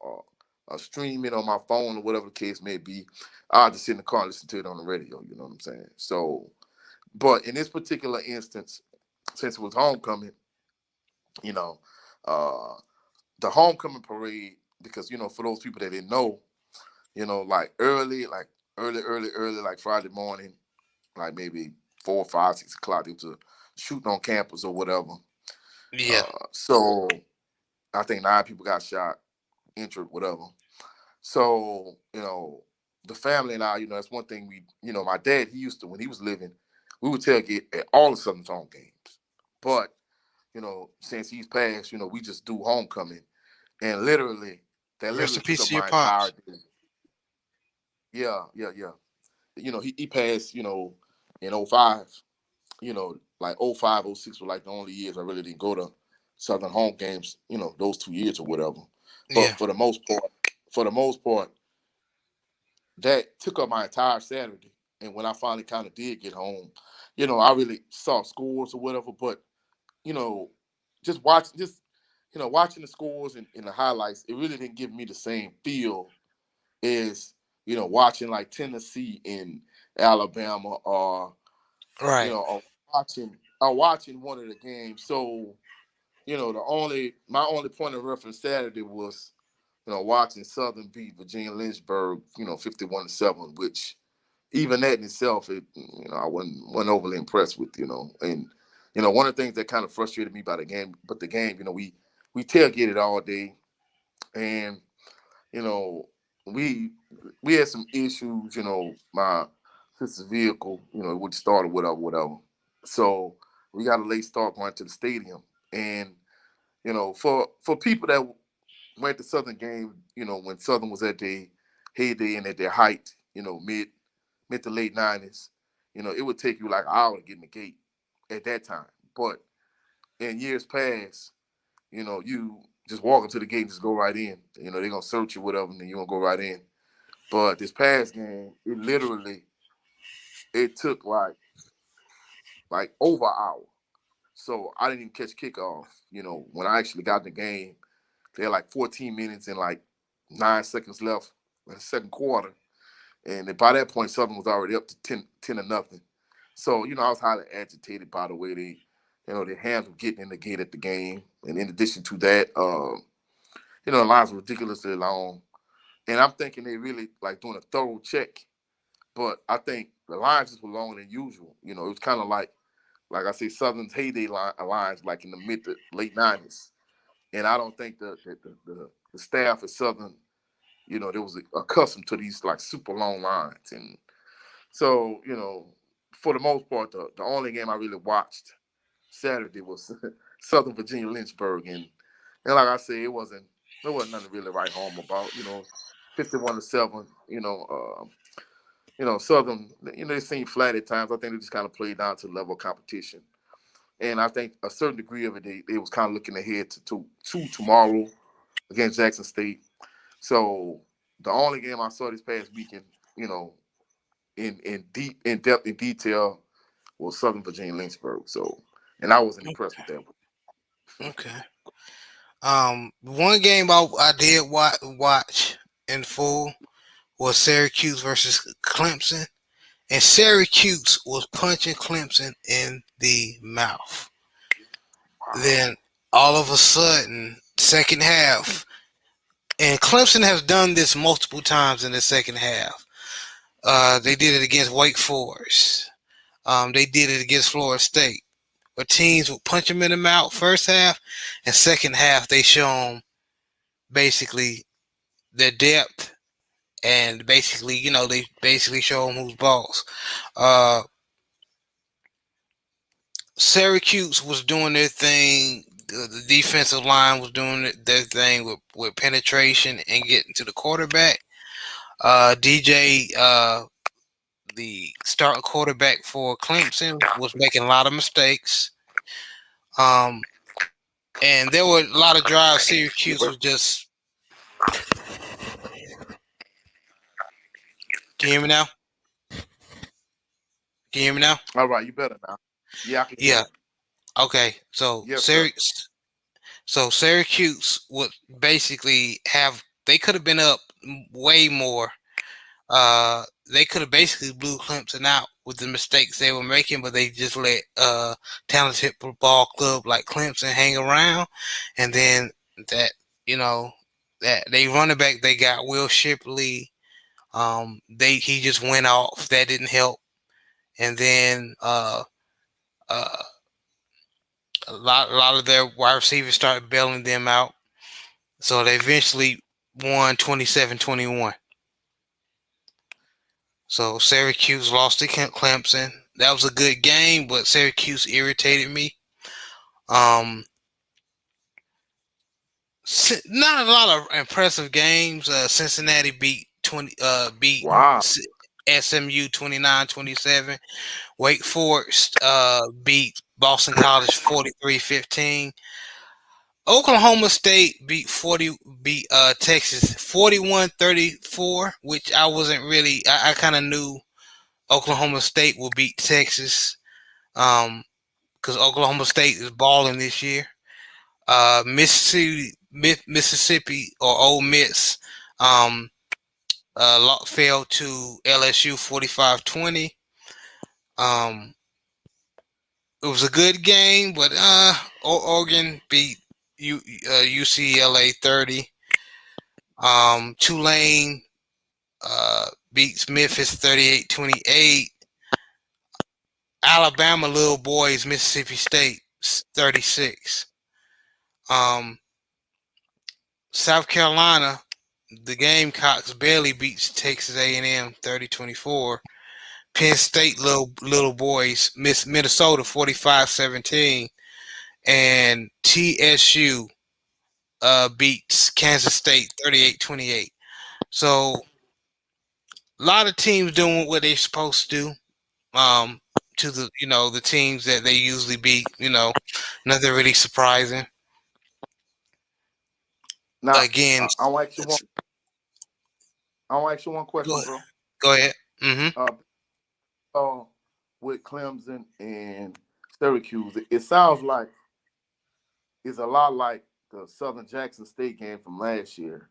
stream it on my phone or whatever the case may be, I'll just sit in the car and listen to it on the radio. You know what I'm saying? So, but in this particular instance, since it was homecoming, you know, uh, the homecoming parade, because for those people that didn't know, like early, like Friday morning, like maybe 4, 5, 6 o'clock, they was shooting on campus or whatever. Yeah. So I think 9 people got shot, injured, whatever. So the family and I, that's one thing my dad, he used to, when he was living, we would tailgate at all the Southern home games. But since he's passed, we just do homecoming, and that Rest literally in took peace up to your my entire pops. day. Yeah, yeah, yeah. He passed, in '05. Like '05, '06 were like the only years I really didn't go to Southern home games, those 2 years or whatever. Yeah. But for the most part, that took up my entire Saturday. And when I finally kind of did get home, I really saw scores or whatever. But you know, watching the scores and the highlights, it really didn't give me the same feel as watching like Tennessee and Alabama, or Right. or watching one of the games. So my only point of reference Saturday was watching Southern beat Virginia Lynchburg 51-7, which even that in itself, I wasn't overly impressed with. And one of the things that kind of frustrated me about the game, but the game, we tailgated all day, and you know, we we had some issues. My sister's vehicle, it would start or whatever. So we got a late start going to the stadium, and for people that went to Southern game, when Southern was at their heyday and at their height, mid to late '90s, it would take you like an hour to get in the gate at that time. But in years past, you just walk into the gate and just go right in. They're gonna search you, whatever, and then you're gonna go right in. But this past game, it took like over an hour. So I didn't even catch kickoff. When I actually got in the game, they had like 14 minutes and like 9 seconds left in the second quarter. And by that point, Southern was already up to 10 or nothing. So, I was highly agitated by the way their hands were getting in the gate at the game. And in addition to that, the lines were ridiculously long. And I'm thinking they really like doing a thorough check. But I think the lines just were longer than usual. It was kind of like I say, Southern's heyday lines like in the mid to late '90s. And I don't think the staff at Southern, they was accustomed to these like super long lines. And so, for the most part, the only game I really watched Saturday was Southern Virginia Lynchburg, and like I said, there wasn't nothing to really write home about. 51-7. Southern, they seemed flat at times. I think they just kind of played down to the level of competition. and I think a certain degree of it, they was kind of looking ahead to tomorrow against Jackson State. So the only game I saw this past weekend, you know, in depth in detail was Southern Virginia Lynchburg. So, and I wasn't impressed with that one. Okay. One game I did watch in full was Syracuse versus Clemson, and Syracuse was punching Clemson in the mouth. Then all of a sudden, second half, and Clemson has done this multiple times in the second half. They did it against Wake Forest. They did it against Florida State. Where teams would punch them in the mouth first half, and second half they show them basically their depth, and basically, they basically show them who's boss. Uh, Syracuse was doing their thing. The defensive line was doing their thing with penetration and getting to the quarterback. DJ, the starting quarterback for Clemson, was making a lot of mistakes. Um, and there were a lot of drives. Syracuse was just. Can you hear me now? Can you hear me now? All right, you better now. Yeah, I can hear Yeah. you. Okay. So Yes, sir. Syracuse would basically have. They could have been up way more. They could have basically blew Clemson out with the mistakes they were making, but they just let talented football club like Clemson hang around, and then that you know that they running back they got Will Shipley. He just went off. That didn't help, and then uh, a lot of their wide receivers started bailing them out. So they eventually won 27-21. So Syracuse lost to Clemson. That was a good game, but Syracuse irritated me. Um, Not a lot of impressive games. Cincinnati beat Wow. SMU 29-27. Wake Forest beat Boston College 43-15. Oklahoma State beat Texas 41-34, which I wasn't really. I kind of knew Oklahoma State will beat Texas, because Oklahoma State is balling this year. Mississippi or Ole Miss fell to LSU 45-20. Um, it was a good game, but Oregon beat UCLA 30. Tulane beats Memphis 38-28. Alabama little boys Mississippi State 36. Um, South Carolina, the Gamecocks barely beats Texas A&M 30-24. Penn State little boys miss Minnesota 45-17, and TSU beats Kansas State 38-28. So a lot of teams doing what they're supposed to do. To the teams that they usually beat. Nothing really surprising. Now, Again, I want to ask you one. I want to ask you one go question, bro. go ahead. Mm-hmm. Uh, uh, with Clemson and Syracuse, it sounds like it's a lot like the Southern Jackson State game from last year.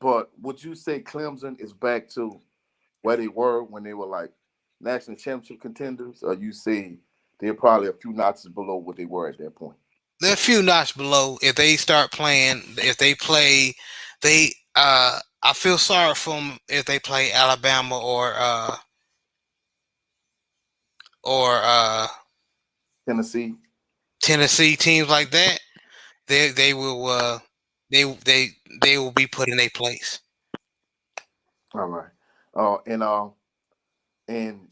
But would you say Clemson is back to where they were when they were like national championship contenders, or you say they're probably a few notches below what they were at that point? They're a few notch below. If they start playing, if they play, I feel sorry for them if they play Alabama or Tennessee. Tennessee teams like that. They will they they they will be put in a place. All right. And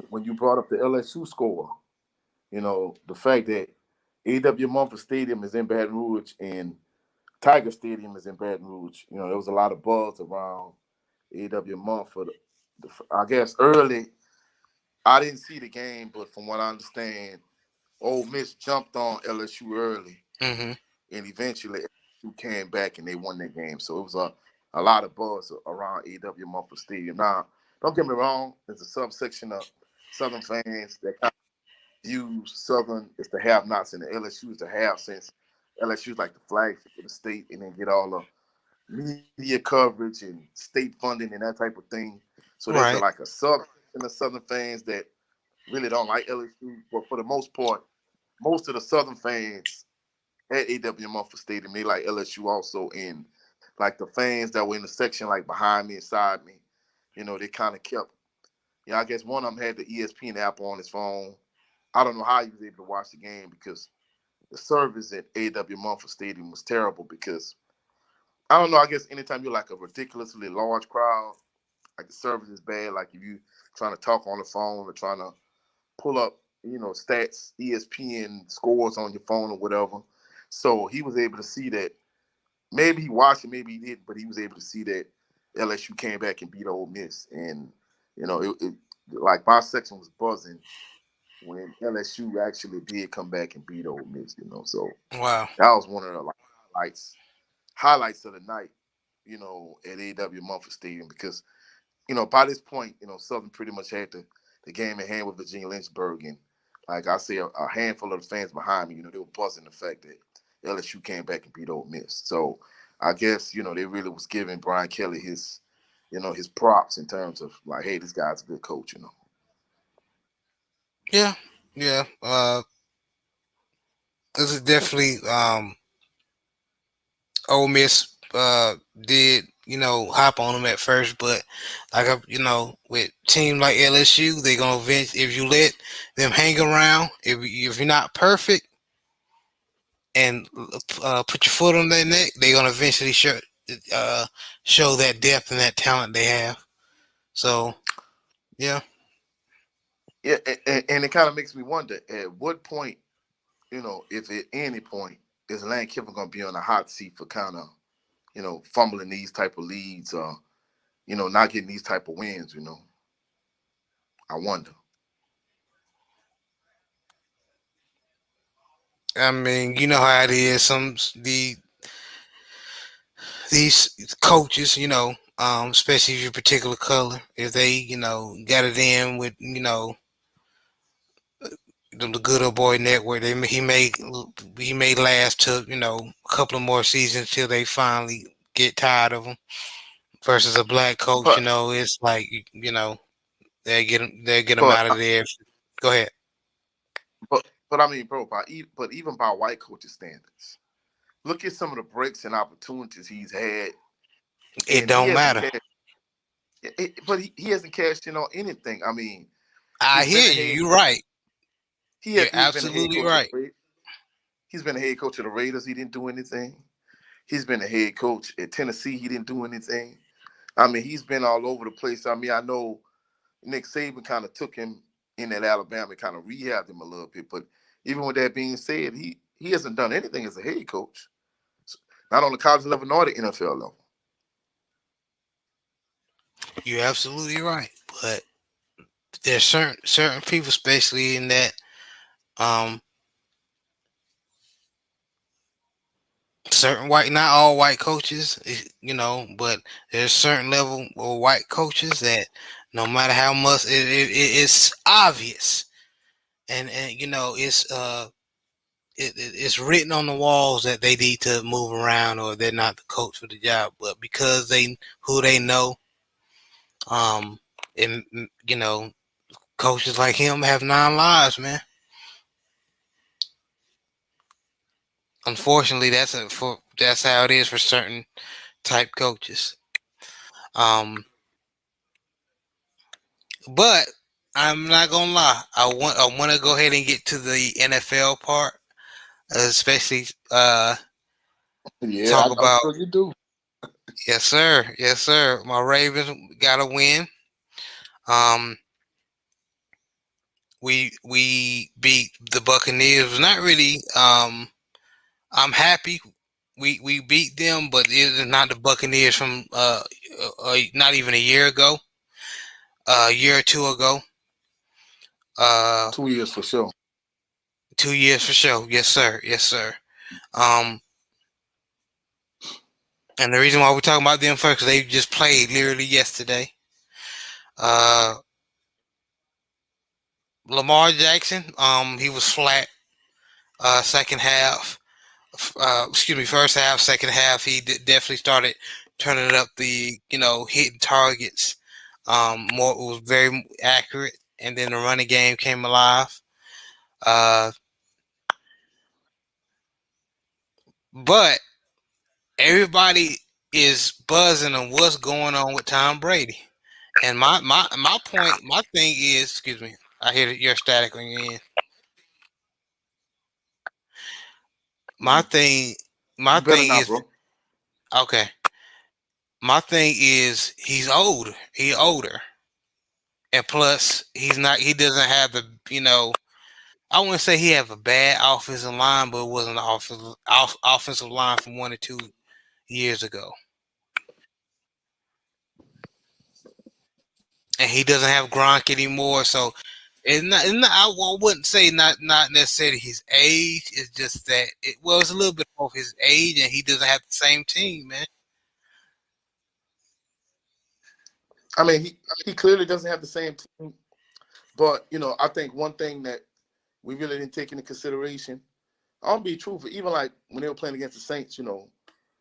when you brought up the LSU score, the fact that A.W. Mumford Stadium is in Baton Rouge and Tiger Stadium is in Baton Rouge. There was a lot of buzz around A.W. Mumford. I guess early, I didn't see the game, but from what I understand, Ole Miss jumped on LSU early, Mm-hmm. and eventually LSU came back and they won that game. So it was a lot of buzz around AW Mumford Stadium. Now, don't get me wrong, there's a subsection of Southern fans that kind of view Southern as the have-nots and the LSU is the have, since LSU is like the flagship of the state and then get all the media coverage and state funding and that type of thing. So there's Right. like a subsection of Southern fans that really don't like LSU, but for the most part, most of the Southern fans at AW Mumford Stadium, they like LSU also. And like the fans that were in the section like behind me and side me, they kind of kept. I guess one of them had the ESPN app on his phone. I don't know how he was able to watch the game because the service at AW Mumford Stadium was terrible. Because I don't know. I guess anytime you're like a ridiculously large crowd, like the service is bad. Like if you trying to talk on the phone or trying to pull up, stats, ESPN scores on your phone or whatever. So he was able to see that. Maybe he watched it, maybe he did, but he was able to see that LSU came back and beat Ole Miss, and like my section was buzzing when LSU actually did come back and beat Ole Miss. So Wow. that was one of the like, highlights of the night. At AW Mumford Stadium because by this point, Southern pretty much had the game in hand with Virginia Lynchburg. And like I say, a handful of the fans behind me, they were buzzing the fact that LSU came back and beat Ole Miss. So I guess, they really was giving Brian Kelly his props in terms of like, hey, this guy's a good coach. Yeah. Yeah. This is definitely Ole Miss did hop on them at first, but with team like LSU, they gonna if you let them hang around, if you're not perfect and put your foot on their neck, they're gonna eventually show that depth and that talent they have. So yeah, Yeah, and it kind of makes me wonder at what point, if at any point, is Lane Kiffin going to be on the hot seat for kind of, fumbling these type of leads or, not getting these type of wins. I wonder. I mean you know how it is. These coaches, especially if your particular color, if they, got it in with, the Good Old Boy Network, he may last to, a couple of more seasons till they finally get tired of him. Versus a black coach, But it's like, they get him but out of there. Go ahead. but I mean, bro, but even by white coaches standards, look at some of the breaks and opportunities he's had, It and he don't hasn't matter. cashed. But he hasn't cashed in on anything. I mean, I he's been hear a you. head You're coach. right. You're He's been a head absolutely coach of right. the Raiders. He's been a head coach of the Raiders. He didn't do anything. He's been a head coach at Tennessee. He didn't do anything. I mean, he's been all over the place. I mean, I know Nick Saban kind of took him in at Alabama, kind of rehabbed him a little bit. But even with that being said, he hasn't done anything as a head coach, not on the college level nor the NFL level. You're absolutely right. But there's certain people, especially in that um certain white, not all white coaches, but there's certain level of white coaches that no matter how much it's obvious, and it's written on the walls that they need to move around or they're not the coach for the job, but because they know, um and coaches like him have 9 lives, man. Unfortunately, that's how it is for certain type coaches. Um But I'm not gonna lie. I want to go ahead and get to the NFL part, especially Yeah, talk I'm about. sure you do. Yes, sir. Yes, sir. My Ravens got a win. Um, we beat the Buccaneers. Not really. I'm happy we beat them, but it is not the Buccaneers from not even a year ago, a year or two ago. Uh, 2 years for sure. 2 years for sure. Yes, sir. Yes, sir. Um, and the reason why we're talking about them first, because they just played literally yesterday. Uh, Lamar Jackson, he was flat. Second half, excuse me, first half, second half, he definitely started turning up the, hitting targets. More, it was very accurate, and then the running game came alive. Uh, but everybody is buzzing on what's going on with Tom Brady. And my point, my thing is, excuse me, I hear your static on your end. My You thing, my you better thing not, is, bro. okay. My thing is, he's old. He older, and plus, he's not. He doesn't have the, I wouldn't say he have a bad offensive line, but it wasn't an offensive line from 1 or 2 years ago, and he doesn't have Gronk anymore. So it's not. I wouldn't say not necessarily his age. It's just that it's a little bit of his age, and he doesn't have the same team, man. I mean, he clearly doesn't have the same team, but I think one thing that we really didn't take into consideration. I'll be truthful, even like when they were playing against the Saints,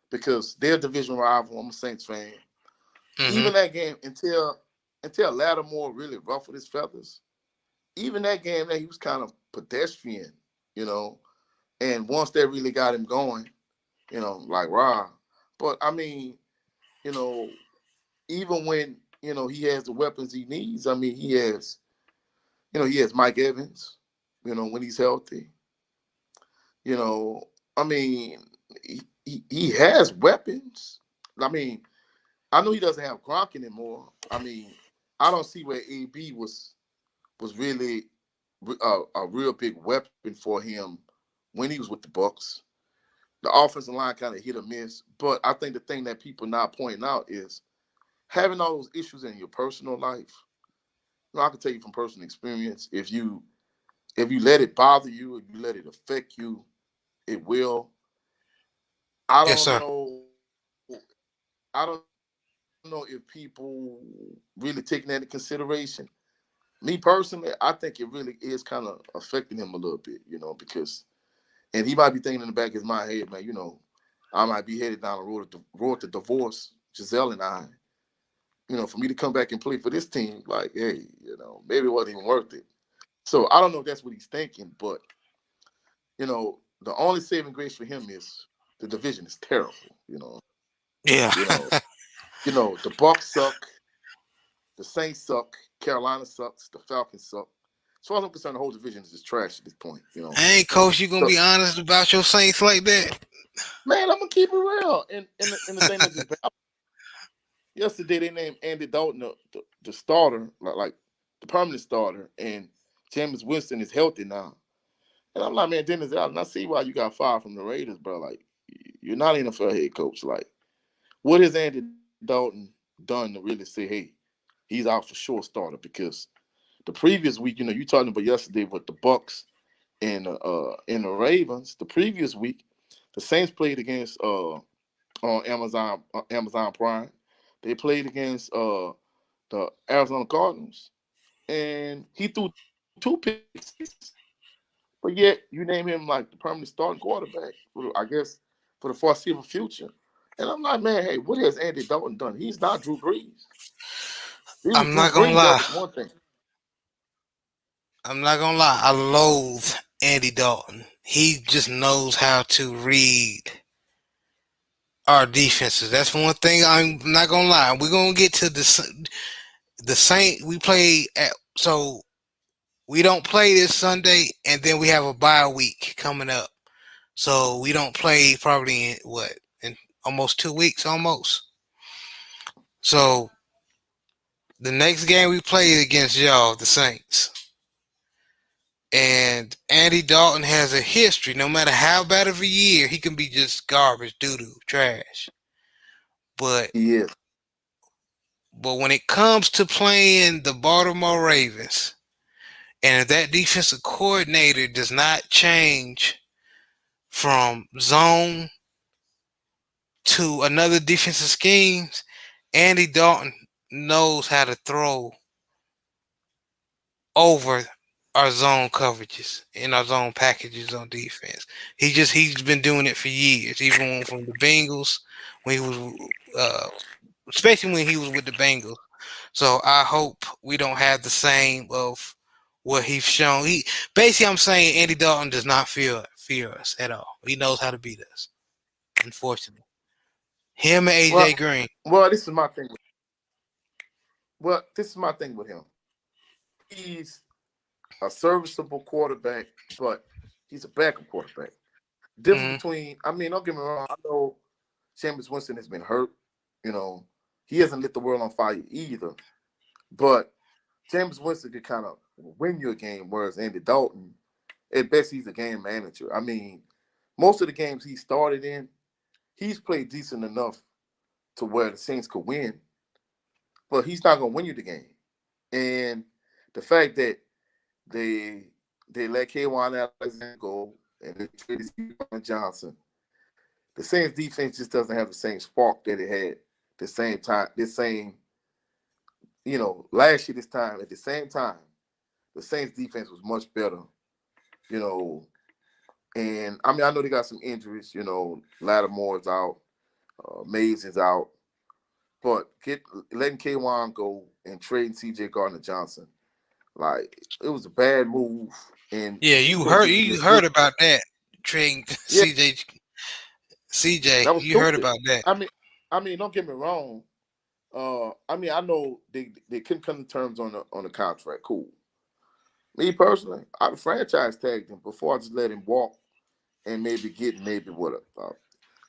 because they're a division rival. I'm a Saints fan. Hmm. Even that game, until Lattimore really ruffled his feathers, even that game that he was kind of pedestrian, you know. And once that really got him going, like raw. But I mean, you know, even when he has the weapons he needs. I mean, he has Mike Evans. When he's healthy. You know, I mean, he has weapons. I mean, I know he doesn't have Gronk anymore. I mean, I don't see where AB was really a real big weapon for him when he was with the Bucks. The offensive line kind of hit or miss, but I think the thing that people now pointing out is having all those issues in your personal life. I can tell you from personal experience, if you let it bother you, if you let it affect you, it will. I Yes, don't sir. know. I don't know if people really taking that into consideration. Me personally, I think it really is kind of affecting him a little bit, because and he might be thinking in the back of his mind, hey man, I might be headed down the road to divorce Giselle and I. For me to come back and play for this team, like, hey, maybe it wasn't even worth it. So I don't know if that's what he's thinking, but the only saving grace for him is the division is terrible. Yeah. You know, the Bucks suck, the Saints suck, Carolina sucks, the Falcons suck. As far as I'm concerned, the whole division is just trash at this point. Hey, coach, you gonna So be honest about your Saints like that? man, I'm gonna keep it real. And the thing that just yesterday they named Andy Dalton the starter, like the permanent starter, and Jameis Winston is healthy now. And I'm like, man, Dennis Allen, I see why you got fired from the Raiders, bro. Like, you're not an NFL head coach. Like, what has Andy Dalton done to really say, hey, he's out for sure starter? Because the previous week, you talking about yesterday with the Bucks and the Ravens. The previous week, the Saints played against on Amazon Prime. They played against the Arizona Cardinals, and he threw two pick sixes. But yet you name him like the permanent starting quarterback for, I guess, for the foreseeable future. And I'm like, man, hey, what has Andy Dalton done? He's not Drew Brees. If he was I'm Drew not gonna Brees, that lie. was one thing. I'm not gonna lie. I loathe Andy Dalton. He just knows how to read our defenses. That's one thing. I'm not gonna lie. We're gonna get to the Saint. We play at, so we don't play this Sunday, and then we have a bye week coming up. So we don't play probably in almost 2 weeks almost. So the next game we play is against y'all, the Saints. And Andy Dalton has a history. No matter how bad of a year, he can be just garbage, doo doo, trash. But He is. when it comes to playing the Baltimore Ravens, And if that defensive coordinator does not change from zone to another defensive schemes, Andy Dalton knows how to throw over our zone coverages and our zone packages on defense. He's been doing it for years, even from the Bengals when he was especially when he was with the Bengals. So I hope we don't have the same of what he's shown. He basically, I'm saying Andy Dalton does not fear us at all. He knows how to beat us. Unfortunately, him and AJ Well, Green. well, this is my thing with him. He's a serviceable quarterback, but he's a backup quarterback. Difference Mm-hmm. between, I mean, don't get me wrong. I know Jameis Winston has been hurt. You know, he hasn't lit the world on fire either. But Jameis Winston could kind of win you a game, whereas Andy Dalton, at best, he's a game manager. I mean, most of the games he started in, he's played decent enough to where the Saints could win, but he's not going to win you the game. And the fact that they they let K1 Alexander go and they traded Steven Johnson, the Saints defense just doesn't have the same spark that it had the same time, last year this time, at the same time, the Saints defense was much better, you know. And I mean, I know they got some injuries, Lattimore's out, Mays is out, but letting K1 go and trading CJ Gardner Johnson, like, it was a bad move, and Yeah, he you could have heard just you been heard good. about that trading Yeah, CJ. that was You heard stupid. about that. I mean, don't get me wrong. I mean, I know they couldn't come to terms on the contract. Cool. Me personally, I'd franchise tagged him before I just let him walk and maybe get maybe what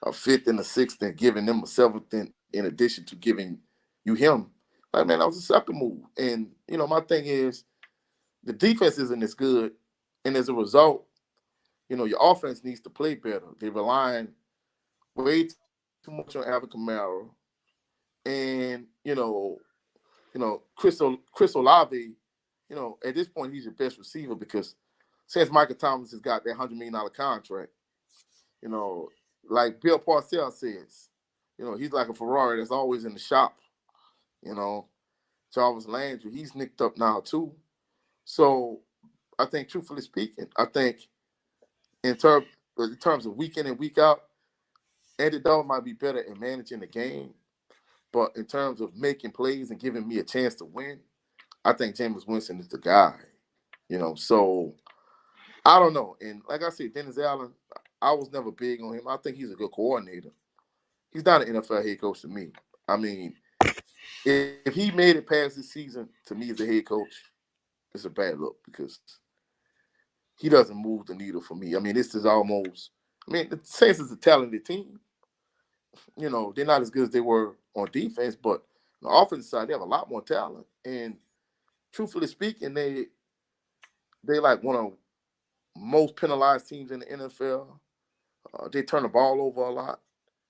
a fifth and a sixth and giving them a seventh in addition to giving you him. Like, man, that was a sucker move. And my thing is the defense isn't as good, and as a result, your offense needs to play better. They're relying way too much on Alvin Kamara, and Chris Olave. At this point, he's your best receiver because since Michael Thomas has got that $100 million contract, you know, like Bill Parcells says, he's like a Ferrari that's always in the shop. You know, Jarvis Landry, he's nicked up now too. So I think, truthfully speaking, I think in terms of week in and week out, Andy Dalton might be better at managing the game, but in terms of making plays and giving me a chance to win, I think Jameis Winston is the guy. So I don't know. And like I said, Dennis Allen, I was never big on him. I think he's a good coordinator. He's not an NFL head coach to me. I mean, if he made it past this season, to me as a head coach, it's a bad look because he doesn't move the needle for me. I mean, this is almost. I mean, the Saints is a talented team. They're not as good as they were on defense, but on the offensive side, they have a lot more talent. And truthfully speaking, they like one of the most penalized teams in the NFL. They turn the ball over a lot.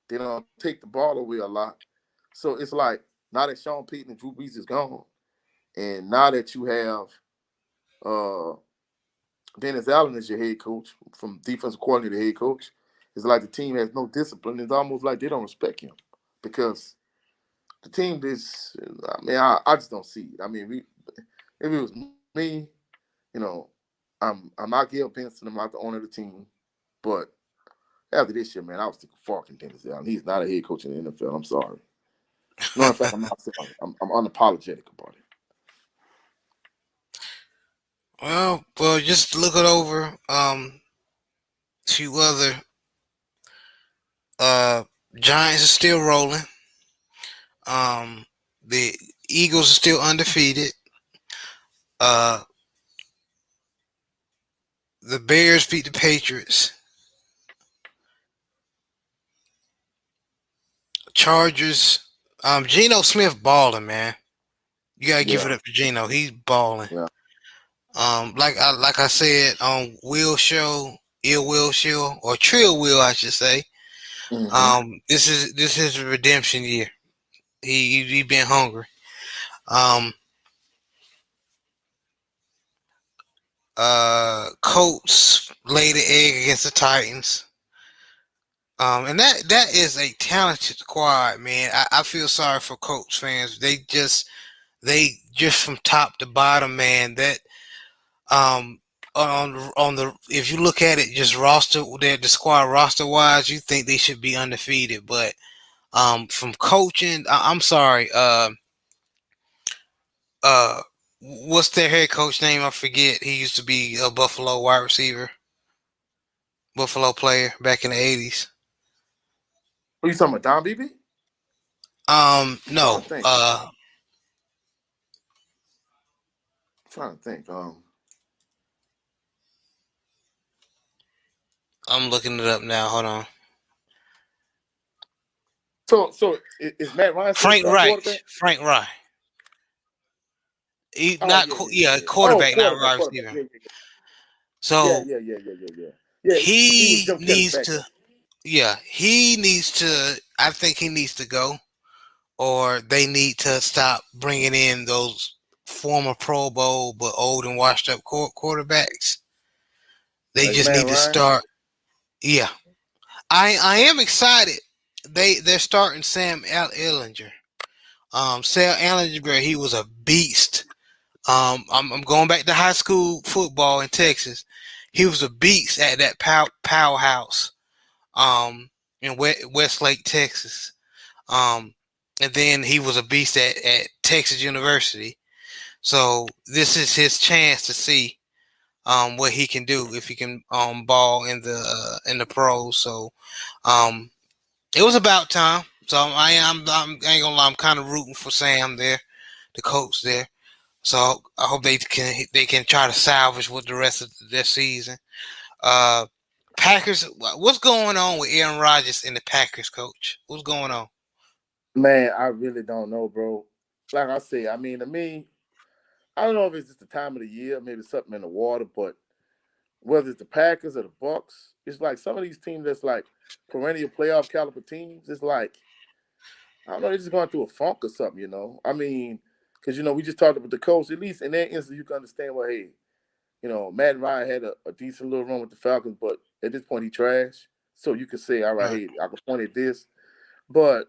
They don't take the ball away a lot. So it's like now that Sean Payton and Drew Brees is gone, and now that you have uh, Dennis Allen as your head coach, from defensive coordinator to head coach, it's like the team has no discipline. It's almost like they don't respect him because the team is. I mean, I just don't see it. I mean, if it was me, you know, I'm not Gail Benson. I'm not the owner of the team, but after this year, man, I was thinking fucking Dennis Allen. He's not a head coach in the NFL. I'm sorry. No, in fact, I'm not sorry. I'm unapologetic about it. Well, just look it over. Few other uh Giants are still rolling. Um, the Eagles are still undefeated. Uh, the Bears beat the Patriots. Chargers. Geno Smith balling, man. You gotta give Yeah, it up to Geno. He's balling. yeah. Like I said on Will Show, Ill Will Show, or Trill Will, I should say. Mm-hmm. This is a redemption year. He been hungry. Um, Colts laid the egg against the Titans. And that is a talented squad, man. I feel sorry for Colts fans. They just from top to bottom, man. That on the if you look at it just roster the squad roster wise, you think they should be undefeated, but from coaching, I'm sorry. Uh, what's their head coach name? I forget. He used to be a Buffalo wide receiver, Buffalo player back in the '80s. What are you talking about, Don BB? I'm trying No. to think. I'm trying to think. I'm looking it up now. Hold on. So is Matt Ryan still the Frank starting Reich. quarterback? Frank Reich. He Oh not yeah, yeah, yeah, yeah, yeah. Oh, quarterback, not quarterback, wide quarterback. receiver. Yeah, yeah, yeah, So yeah, yeah, yeah, yeah, yeah, yeah. Yeah, he was he Jim Kelly's needs to backup. yeah, he needs to I think he needs to go, or they need to stop bringing in those former Pro Bowl but old and washed up quarterbacks. They Like just Matt need to Ryan. start. Yeah, I am excited. They're starting Sam Ellinger. Sam Ellinger, he was a beast. I'm going back to high school football in Texas. He was a beast at that powerhouse. In Westlake, Texas. Um, and then he was a beast at Texas University. So this is his chance to see what he can do if he can ball in the pros. So um, it was about time. So I ain't gonna lie, I'm kind of rooting for Sam there, the coach there. So I hope they can try to salvage with the rest of their season. Uh, Packers, what's going on with Aaron Rodgers and the Packers coach? What's going on? Man, I really don't know, bro. Like I say, I mean, to me, I don't know if it's just the time of the year, maybe something in the water, but whether it's the Packers or the Bucks, it's like some of these teams that's like perennial playoff caliber teams. It's like I don't know, they're just going through a funk or something, you know. I mean, because we just talked about the coach. At least in that instance, you can understand. Well, hey, Matt Ryan had a decent little run with the Falcons, but at this point, he trash. So you could say, all right, Right. hey, I can point at this. But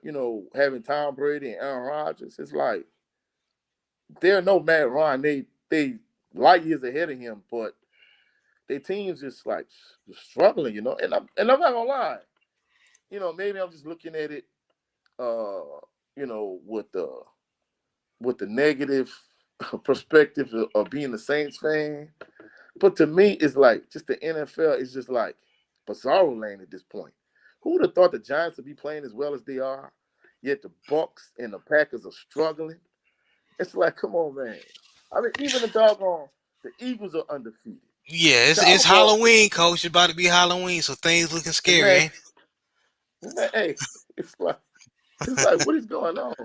having Tom Brady and Aaron Rodgers, it's like they're no Matt Ryan. They light years ahead of him, but their team's just like struggling, And I'm not gonna lie, maybe I'm just looking at it, with the negative perspective of being a Saints fan. But to me, it's like just the NFL is just like bizarro land at this point. Who would have thought the Giants would be playing as well as they are? Yet the Bucks and the Packers are struggling. It's like, come on, man. I mean, even the Eagles are undefeated. Yeah, The it's Cowboys, Halloween, coach. It's about to be Halloween, so things looking scary, man, ain't man, hey, it's like what is going on?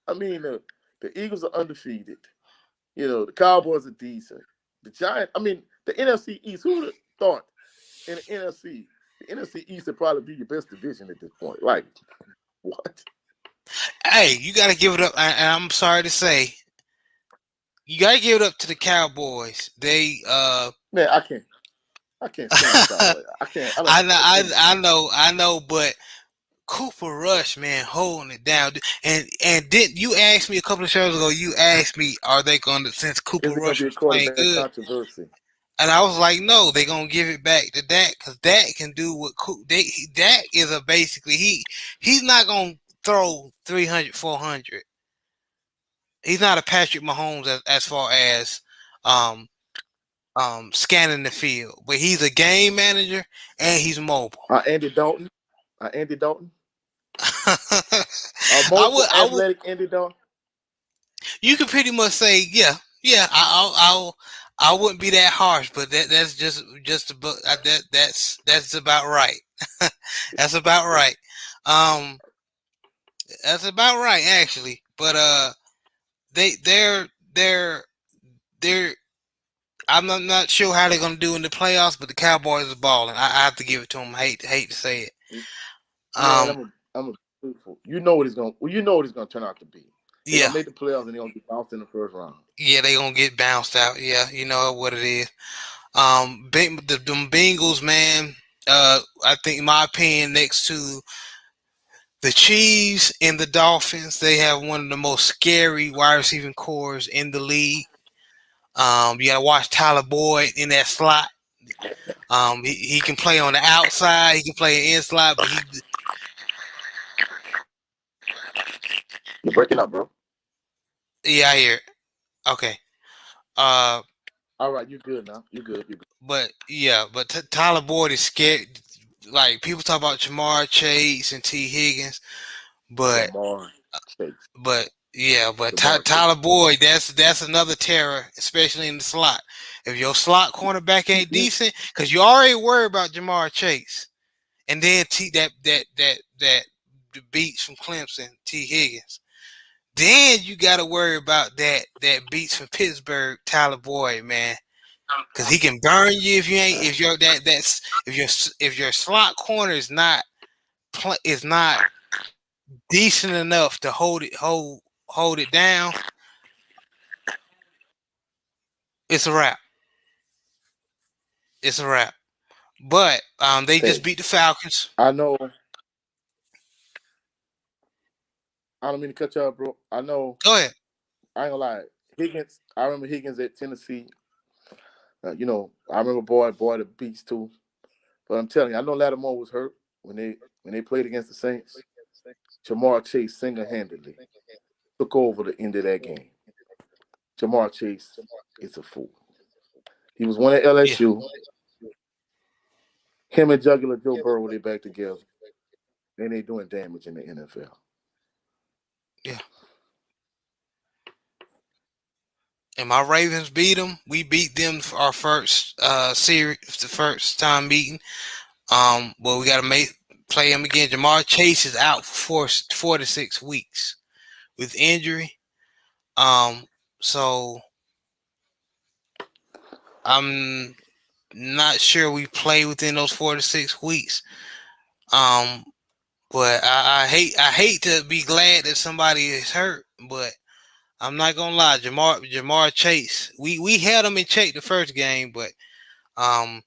I mean, the Eagles are undefeated. The Cowboys are decent. The Giants, I mean, the NFC East. Who would have thought in the NFC? The NFC East would probably be your best division at this point. Like, what? it? Hey, you got to give it up. And I'm sorry to say, you got to give it up to the Cowboys. They Man, I can't stand the Cowboys. I can't. I don't I know, like anything. I know, but Cooper Rush, man, holding it down. And didn't you ask me a couple of shows ago? You asked me, are they going to, since Cooper Is it going to Rush be a was playing quarterback good? controversy? And I was like, no, they're gonna give it back to Dak because Dak can do what Dak is a basically he's not gonna throw 300, 400. He's not a Patrick Mahomes as far as um scanning the field, but he's a game manager and he's mobile. Andy Dalton. Andy Dalton. I would Mobile, I would athletic Andy Dalton. you could pretty much say yeah I wouldn't be that harsh, but that's just about that's about right. That's about right. Um, that's about right actually. But they they're I'm not sure how they're gonna do in the playoffs, but the Cowboys are balling. I have to give it to them. Hate to say it. Man, Um, I'm a truthful. You know what it's going. Well, you know what it's going to turn out to be. They're Yeah, gonna make the playoffs and they're gonna get bounced in the first round. yeah, they gonna get bounced out. Yeah, you know what it is. Them Bengals, man. I think, in my opinion, next to the Chiefs and the Dolphins, they have one of the most scary wide receiving cores in the league. You gotta watch Tyler Boyd in that slot. He can play on the outside, he can play inside, but he, You're breaking up, bro. yeah, I hear it. Okay. Uh, All right, you're good now. You're good. You're good. but yeah, but Tyler Boyd is scared. Like, people talk about Jamar Chase and T Higgins, but Jamar Chase. yeah, but Jamar Chase. Tyler Boyd, that's another terror, especially in the slot. If your slot cornerback ain't decent, because you already worry about Jamar Chase, and then that the beats from Clemson, T Higgins. Then you got to worry about that beats from Pittsburgh, Tyler Boyd, man, because he can burn you if you ain't if you're that's if your slot corner is not decent enough to hold it down. It's a wrap. It's a wrap. But they just Hey, beat the Falcons. I know. I don't mean to cut you off, bro. I know. Go ahead. I ain't gonna lie. Higgins. I remember Higgins at Tennessee. I remember boy the beast too. But I'm telling you, I know Lattimore was hurt when they played against the Saints. Jamar Chase single handedly took over the end of that game. Jamar Chase is a fool. He was one at Yeah, LSU. Him and Jugular Joe Burrow, they back together. And they doing damage in the NFL. yeah. And my Ravens beat them. We beat them for our first series, the first time meeting. Well, we got to play him again. Jamar Chase is out for 4 to 6 weeks with injury. Um, so I'm not sure we play within those 4 to 6 weeks. Um, but I hate to be glad that somebody is hurt, but I'm not gonna lie, Jamar Chase. We held him in check the first game, but um,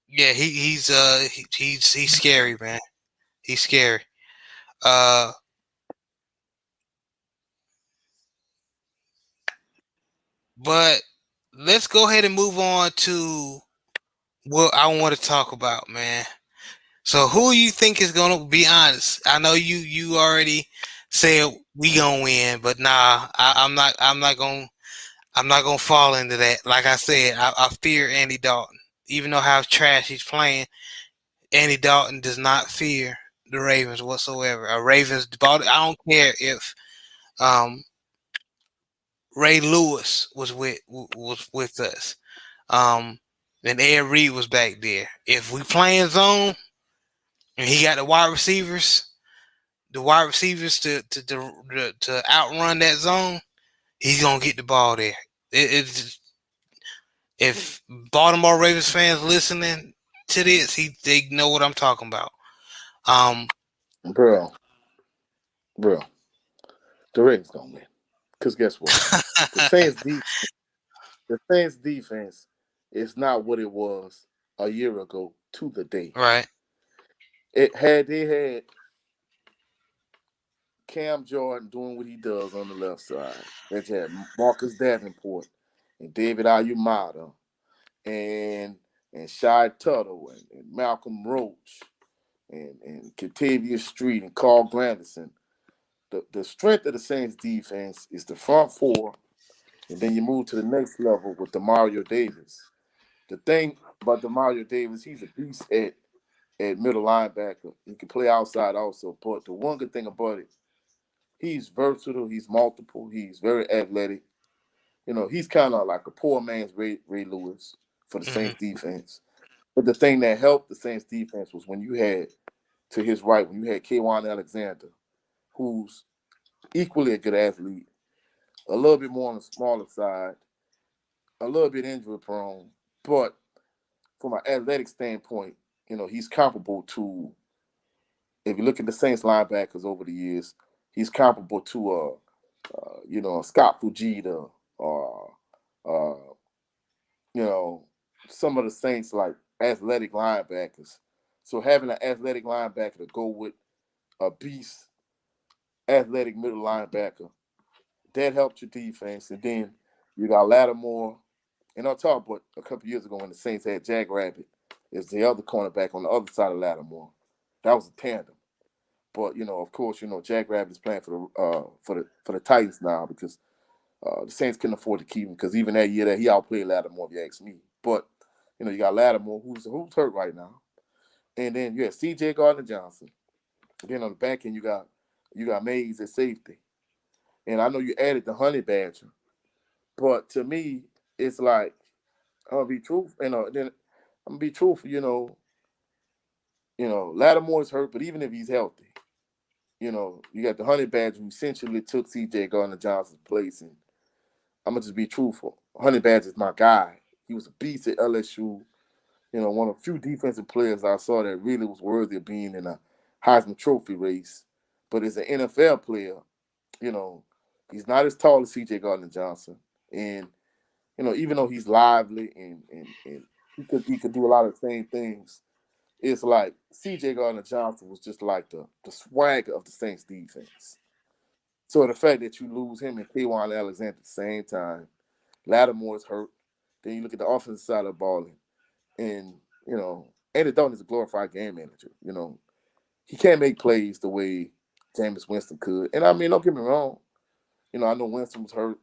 yeah, he's scary, man. He's scary. Uh, but let's go ahead and move on to what I want to talk about, man. So who you think is gonna be honest? I know you already said we gonna win, but nah, I'm not gonna fall into that. Like I said, I fear Andy Dalton. Even though how trash he's playing, Andy Dalton does not fear the Ravens whatsoever. I don't care if um, Ray Lewis was with us. Um, and Ed Reed was back there. If we playing zone and he got the wide receivers to outrun that zone, he's gonna get the ball there. It's if Baltimore Ravens fans listening to this, they know what I'm talking about. Um, Bro, bro, the Ravens gonna win. Because guess what? The Saints de- the Saints defense is not what it was a year ago to the day. right. They had Cam Jordan doing what he does on the left side. They had Marcus Davenport and David Ayumata and Shy Tuttle and Malcolm Roach and Kentavious Street and Carl Granderson. The strength of the Saints defense is the front four, and then you move to the next level with Demario Davis. The thing about Demario Davis, he's a beast at middle linebacker. He can play outside also. But the one good thing about it, he's versatile, he's multiple, he's very athletic. He's kind of like a poor man's Ray Lewis for the Hmm. Saints defense. But the thing that helped the Saints defense was when you had to his right, when you had Kwan Alexander, who's equally a good athlete, a little bit more on the smaller side, a little bit injury prone, but from an athletic standpoint, he's comparable to, if you look at the Saints linebackers over the years, he's comparable to Scott Fujita or uh, some of the Saints like athletic linebackers. So having an athletic linebacker to go with a beast athletic middle linebacker that helped your defense, and then you got Lattimore. And on top, but a couple years ago when the Saints had Jack Rabbit is the other cornerback on the other side of Lattimore. That was a tandem. But of course, Jack Rabbit is playing for the Titans now because the Saints couldn't afford to keep him because even that year that he outplayed Lattimore, if you ask me. But you got Lattimore who's hurt right now, and then you have C.J. Gardner Johnson. Then on the back end you got Mays at safety, and I know you added the Honey Badger, but to me it's like I'm gonna be truthful. Then I'm gonna be truthful. Lattimore's hurt, but even if he's healthy, you got the Honey Badger who essentially took C.J. Gardner Johnson's place, and I'm gonna just be truthful. Honey Badger's my guy. He was a beast at LSU. One of the few defensive players I saw that really was worthy of being in a Heisman Trophy race. But as an NFL player, you know, he's not as tall as C.J. Gardner Johnson, and even though he's lively and he could do a lot of the same things, it's like C.J. Gardner Johnson was just like the swagger of the Saints defense. So the fact that you lose him and K'Wan Alexander at the same time, Lattimore's hurt. Then you look at the offensive side of the ball, and Andy Dalton is a glorified game manager. He can't make plays the way Jameis Winston could. And I mean, don't get me wrong. I know Winston was hurt.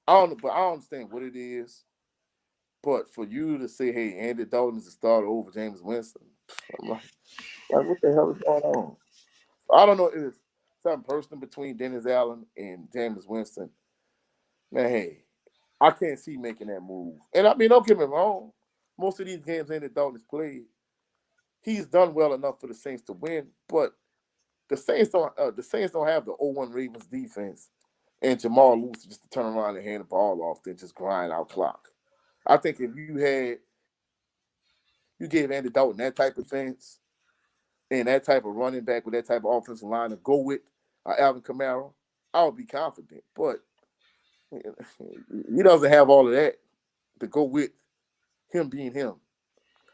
I don't understand what it is. But for you to say, hey, Andy Dalton is the starter over Jameis Winston, I'm like, what the hell is going on? I don't know if it's something personal between Dennis Allen and Jameis Winston. Man, hey, I can't see making that move. And I mean, don't get me wrong. Most of these games Andy Dalton has played, he's done well enough for the Saints to win. But the Saints don't have the 0-1 Ravens defense and Jamal Lewis just to turn around and hand the ball off and just grind out clock. I think if you gave Andy Dalton that type of defense and that type of running back with that type of offensive line to go with Alvin Kamara, I would be confident. But he doesn't have all of that to go with him being him.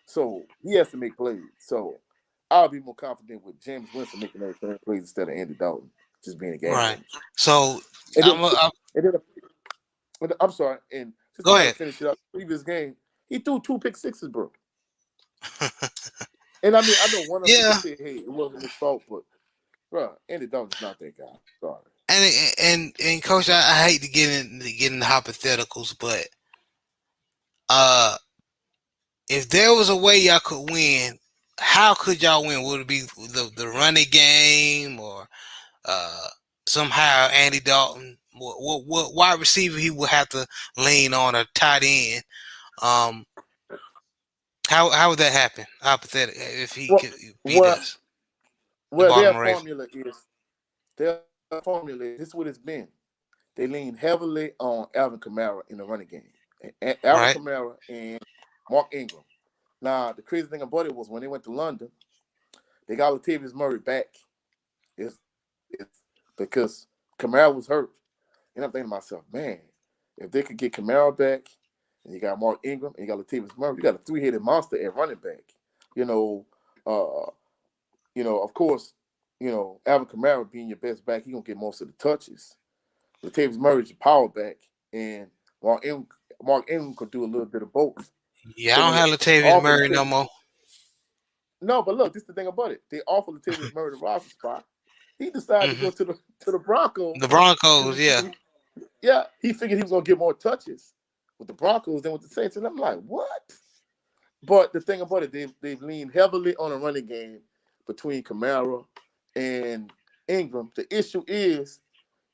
So he has to make plays. So I'll be more confident with James Winston making those same plays instead of Andy Dalton just being a game Right. manager. So And then, I'm and then I'm sorry, and just to go kind of ahead. finish it up, previous game, he threw 2 pick sixes, bro. And I mean, I know one of them you Yeah, could say, hey, it wasn't his fault, but bro, Andy Dalton's not that guy. Sorry. and coach, I hate to get into hypotheticals, but uh, if there was a way y'all could win, how could y'all win? Would it be the running game or uh somehow Andy Dalton? What wide receiver he would have to lean on, a tight end? Um, how would that happen? Hypothetically, if he Well, could beat well, us, the well, their Baltimore Ravens, formula is this is what it's been. They lean heavily on Alvin Kamara in the running game. Alvin right? Kamara and Mark Ingram. Now, the crazy thing about it was when they went to London, they got Latavius Murray back. It's because Kamara was hurt. And I'm thinking to myself, man, if they could get Kamara back, and you got Mark Ingram, and you got Latavius Murray, you got a three-headed monster at running back. You know, uh, of course, Alvin Kamara being your best back, he gonna get most of the touches. Latavius Murray's your power back, and Mark Ingram could do a little bit of both. Yeah, So I when don't they have Latavius offer Murray no Latavius, more. no, but look, this is the thing about it. They offer Latavius Murray the roster spot. He decided to Hmm. go to the Broncos The because Broncos, he yeah, figured he figured he was gonna get more touches with the Broncos than with the Saints. And I'm like, what? But the thing about it, they've leaned heavily on a running game between Kamara and Ingram. The issue is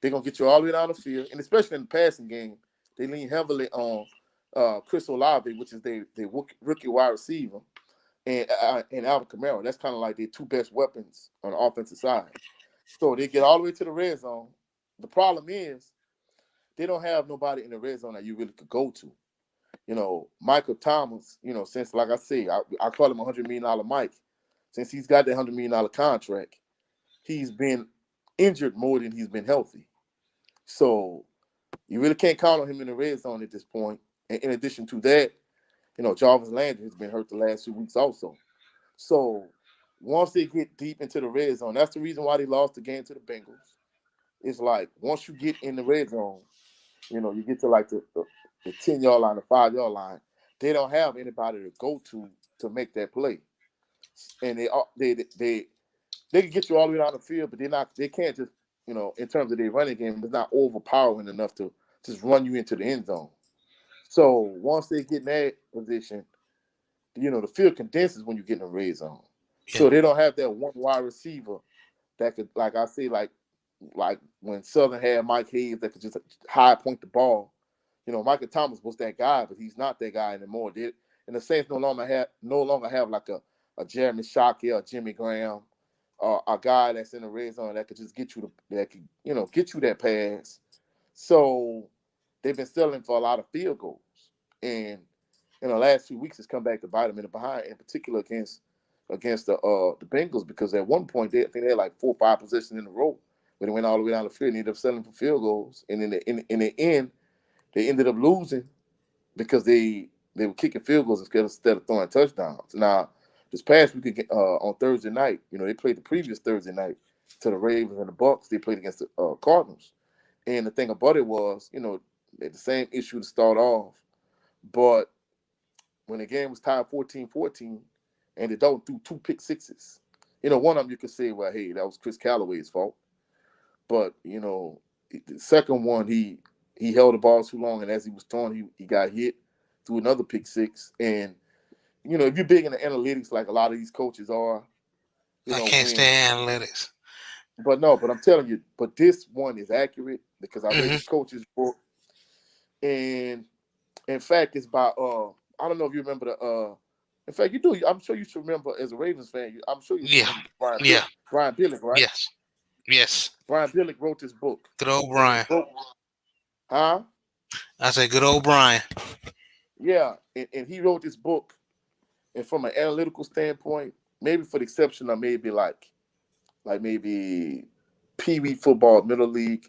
they're gonna get you all the way down the field, and especially in the passing game, they lean heavily on Chris Olave, which is their rookie wide receiver, and Alvin Kamara. That's kind of like their two best weapons on the offensive side. So they get all the way to the red zone. The problem is they don't have nobody in the red zone that you really could go to. Michael Thomas, since, like I say, I call him $100 million Mike. Since he's got that $100 million contract, he's been injured more than he's been healthy. So you really can't count on him in the red zone at this point. And in addition to that, Jarvis Landry has been hurt the last 2 weeks also. So once they get deep into the red zone, that's the reason why they lost the game to the Bengals. It's like once you get in the red zone, you get to like the 10-yard line, the 5-yard line, they don't have anybody to go to make that play. And they can get you all the way down the field, but they can't just, in terms of their running game, it's not overpowering enough to just run you into the end zone. So once they get in that position, the field condenses when you get in the red zone. Yeah. So they don't have that one wide receiver that could, like I say, like when Southern had Mike Hayes that could just high point the ball. Michael Thomas was that guy, but he's not that guy anymore. And the Saints no longer have like a Jeremy Shockey or Jimmy Graham, a guy that's in the red zone that could just get you that pass. So they've been settling for a lot of field goals, and in the last few weeks, it's come back to bite them in the behind, in particular against the Bengals, because at one point I think they had like 4 or 5 possessions in a row, but they went all the way down the field and ended up settling for field goals, and in the end, they ended up losing because they were kicking field goals instead of throwing touchdowns. Now, this past week on Thursday night, they played the previous Thursday night to the Ravens and the Bucks. They played against the Cardinals, and the thing about it was, they had the same issue to start off, but when the game was tied 14-14, and they don't threw 2 pick sixes. One of them you could say, well, hey, that was Chris Callaway's fault. But, the second one, he held the ball too long, and as he was throwing, he got hit through another pick six. And, if you're big in the analytics like a lot of these coaches are, I can't stand analytics. But I'm telling you, but this one is accurate because I read Mm-hmm. this coach's book. And, in fact, it's by, I don't know if you remember in fact, you do. I'm sure you should remember as a Ravens fan. I'm sure you Yeah. remember Brian Yeah. Brian Billick, right? Yes. Yes. Brian Billick wrote this book. Good old And his Brian. book, huh? I say good old Brian. Yeah, and he wrote this book, and from an analytical standpoint, maybe for the exception of maybe like maybe Pee Wee football, middle league,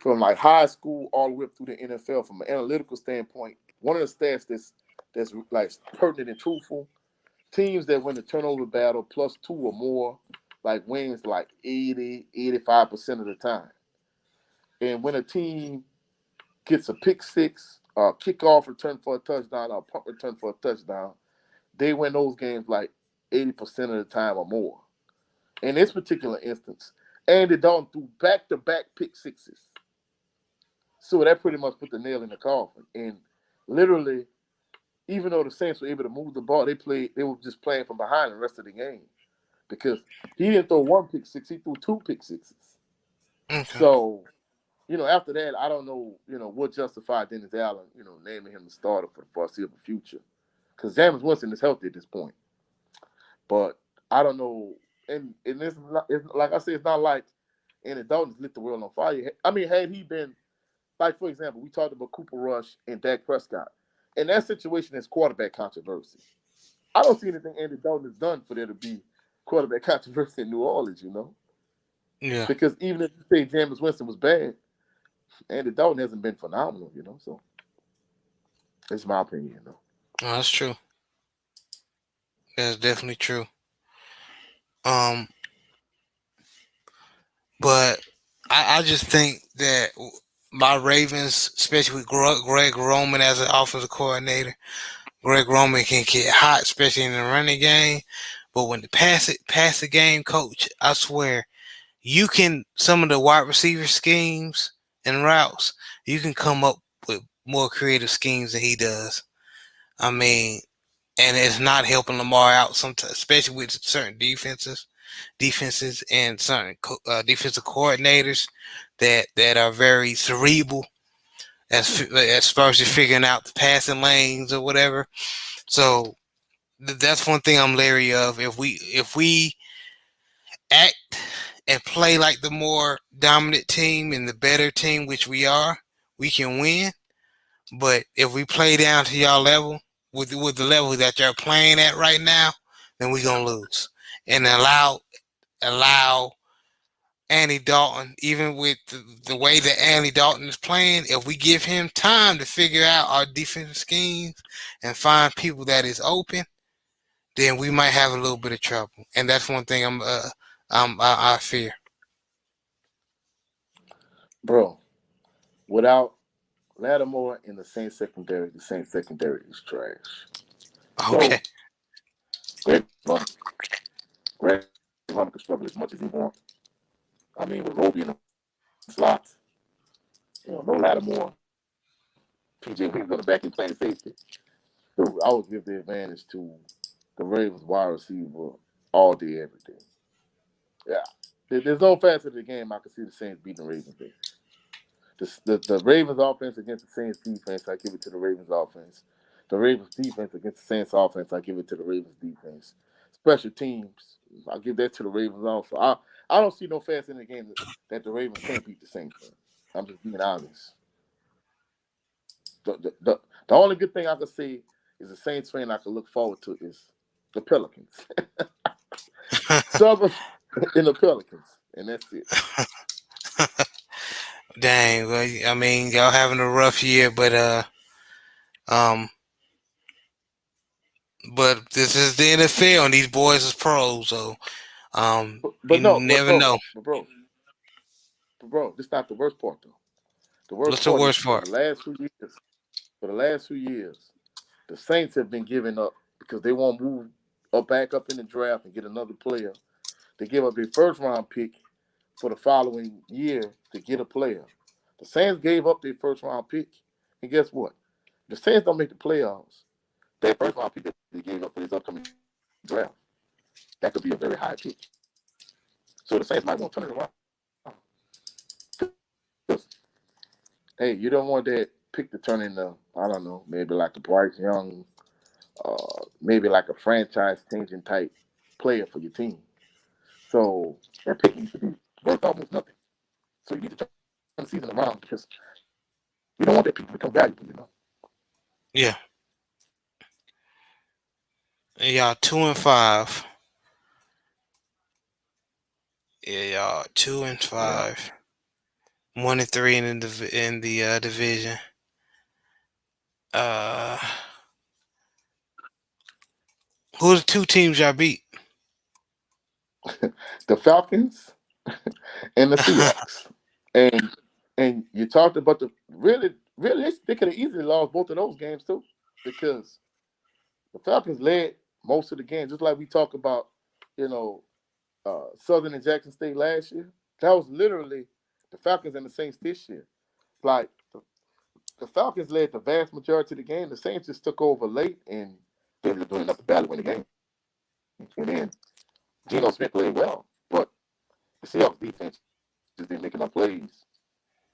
from like high school all the way up through the NFL, from an analytical standpoint, one of the stats that's like pertinent and truthful. Teams that win the turnover battle plus 2 or more, like wins like 85% of the time. And when a team gets a pick six, a kickoff return for a touchdown, or a punt return for a touchdown, they win those games like 80% of the time or more. In this particular instance, Andy Dalton threw back-to-back pick sixes. So that pretty much put the nail in the coffin. And literally, even though the Saints were able to move the ball, they were just playing from behind the rest of the game because he didn't throw 1 pick six, he threw 2 pick sixes. Okay. So, after that, I don't know, what justified Dennis Allen, naming him the starter for the foreseeable future. Because Jameis Winston is healthy at this point. But I don't know. And it's like I said, it's not like Andy Dalton's lit the world on fire. I mean, had he been, like, for example, we talked about Cooper Rush and Dak Prescott. In that situation, it's quarterback controversy. I don't see anything Andy Dalton has done for there to be quarterback controversy in New Orleans, Yeah. Because even if you say Jameis Winston was bad, Andy Dalton hasn't been phenomenal, So it's my opinion, Oh, that's true. That's definitely true. Um, but I just think that my Ravens, especially with Greg Roman as an offensive coordinator, Greg Roman can get hot, especially in the running game. But when the pass the game coach, I swear, you can some of the wide receiver schemes and routes, you can come up with more creative schemes than he does. I mean, and it's not helping Lamar out sometimes, especially with certain defenses, and certain defensive coordinators that are very cerebral as far as just figuring out the passing lanes or whatever. So that's one thing I'm leery of. If we act and play like the more dominant team and the better team, which we are, we can win. But if we play down to y'all level, with the level that you're playing at right now, then we're gonna lose and allow Andy Dalton, even with the way that Andy Dalton is playing, if we give him time to figure out our defensive schemes and find people that is open, then we might have a little bit of trouble. And that's one thing I fear. bro. Without Lattimore in the Saints secondary is trash. So Okay. Greg Lund, Greg Lund can struggle as much as he wants. I mean, with Roby in the slots, no Lattimore, PJ Williams on the back and playing safety. So I would give the advantage to the Ravens wide receiver all day, every day. Yeah. There's no facet of the game I can see the Saints beating the Ravens there. The Ravens offense against the Saints defense, I give it to the Ravens offense. The Ravens defense against the Saints offense, I give it to the Ravens defense. Special teams, I give that to the Ravens also. I don't see no facet in the game that the Ravens can't beat the Saints. Man. I'm just being honest. The only good thing I can say is the Saints fan I can look forward to is the Pelicans. Southern in the Pelicans, and that's it. Dang, well, I mean, y'all having a rough year, um, but this is the NFL, and these boys is pros, so But you no, never know. bro, this not the worst part though. The worst What's the part is worst part? for the last 2 years, the Saints have been giving up because they won't move up back up in the draft and get another player. They give up their first round pick for the following year to get a player. The Saints gave up their first round pick, and guess what? The Saints don't make the playoffs. That first round pick that they gave up for this upcoming draft, that could be a very high pick. So the Saints might want to turn it around. 'Cause, hey, you don't want that pick to turn into, I don't know, maybe like a Bryce Young, maybe like a franchise changing type player for your team. So that pick needs to be worth almost nothing. So you need to turn the season around because you don't want that pick to become valuable. Yeah, y'all 2-5. Yeah, y'all two and Yeah. five, 1-3 in the division. Uh, who are the two teams y'all beat? The Falcons and the Seahawks. And you talked about the really they could have easily lost both of those games too. Because the Falcons led most of the games, just like we talked about, you know, Southern and Jackson State last year. That was literally the Falcons and the Saints this year. Like the Falcons led the vast majority of the game. The Saints just took over late and they ended up doing enough to battle win the game. And then Geno Smith played well, but the Seahawks defense just didn't make enough plays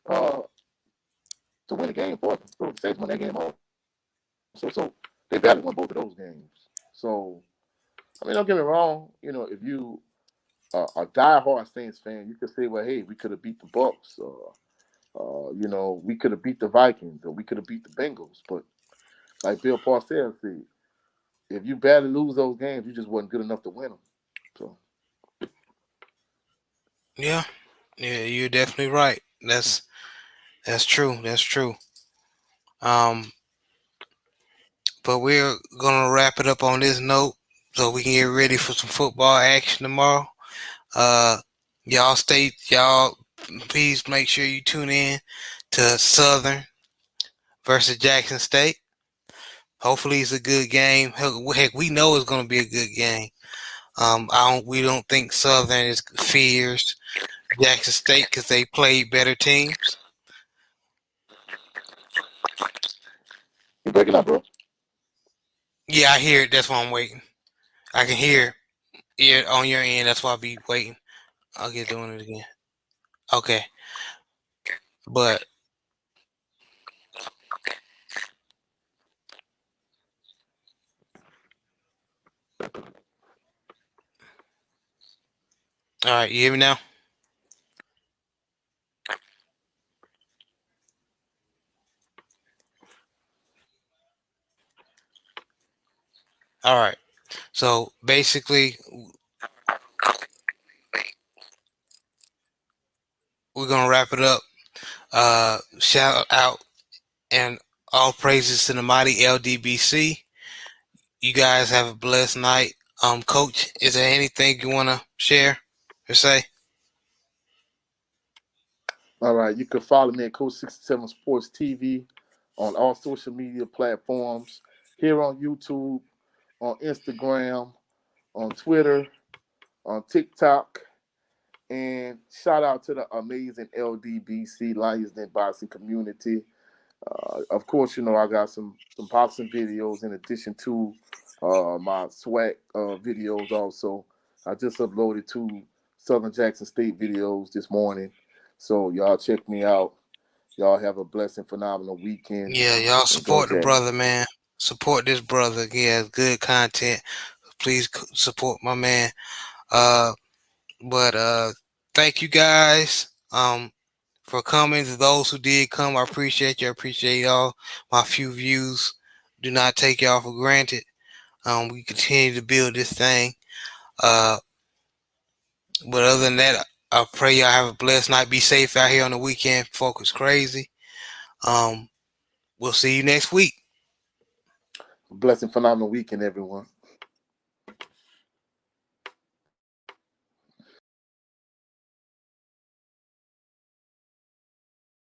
uh, to win the game for them. So the Saints won that game also. So they battled won both of those games. So I mean, don't get me wrong. If you a diehard Saints fan, you could say, well, hey, we could have beat the Bucks, or we could have beat the Vikings, or we could have beat the Bengals. But like Bill Parcells said, if you badly lose those games, you just wasn't good enough to win them. So Yeah, yeah, you're definitely right. That's true. That's true. Um, but we're gonna wrap it up on this note so we can get ready for some football action tomorrow. Uh, y'all please make sure you tune in to Southern versus Jackson State. Hopefully it's a good game. Heck, we know it's gonna be a good game. We don't think Southern is fears Jackson State because they played better teams. you breaking up, bro. Yeah, I hear it. That's why I'm waiting. I can hear it on your end. That's why I'll be waiting. I'll get doing it again. Okay, but all right, you hear me now? All right. So basically, we're gonna wrap it up. Shout out and all praises to the mighty LDBC. You guys have a blessed night. Coach, is there anything you wanna share or say? All right, you can follow me at Coach 67 Sports TV on all social media platforms, here on YouTube, on Instagram, on Twitter, on TikTok. And shout out to the amazing LDBC Lions Den boxing community. Of course, I got some boxing videos in addition to my swag videos. Also, I just uploaded two Southern Jackson State videos this morning, so y'all check me out. Y'all have a blessed and phenomenal weekend, Yeah, y'all and go support the Jags. brother, man. Support this brother. He has good content. Please support my man. Uh, but thank you guys. For coming. To those who did come, I appreciate you. I appreciate y'all. My few views. Do not take y'all for granted. We continue to build this thing. Uh, but other than that, I pray y'all have a blessed night. Be safe out here on the weekend. Focus crazy. Um, we'll see you next week. Blessed and phenomenal weekend, everyone.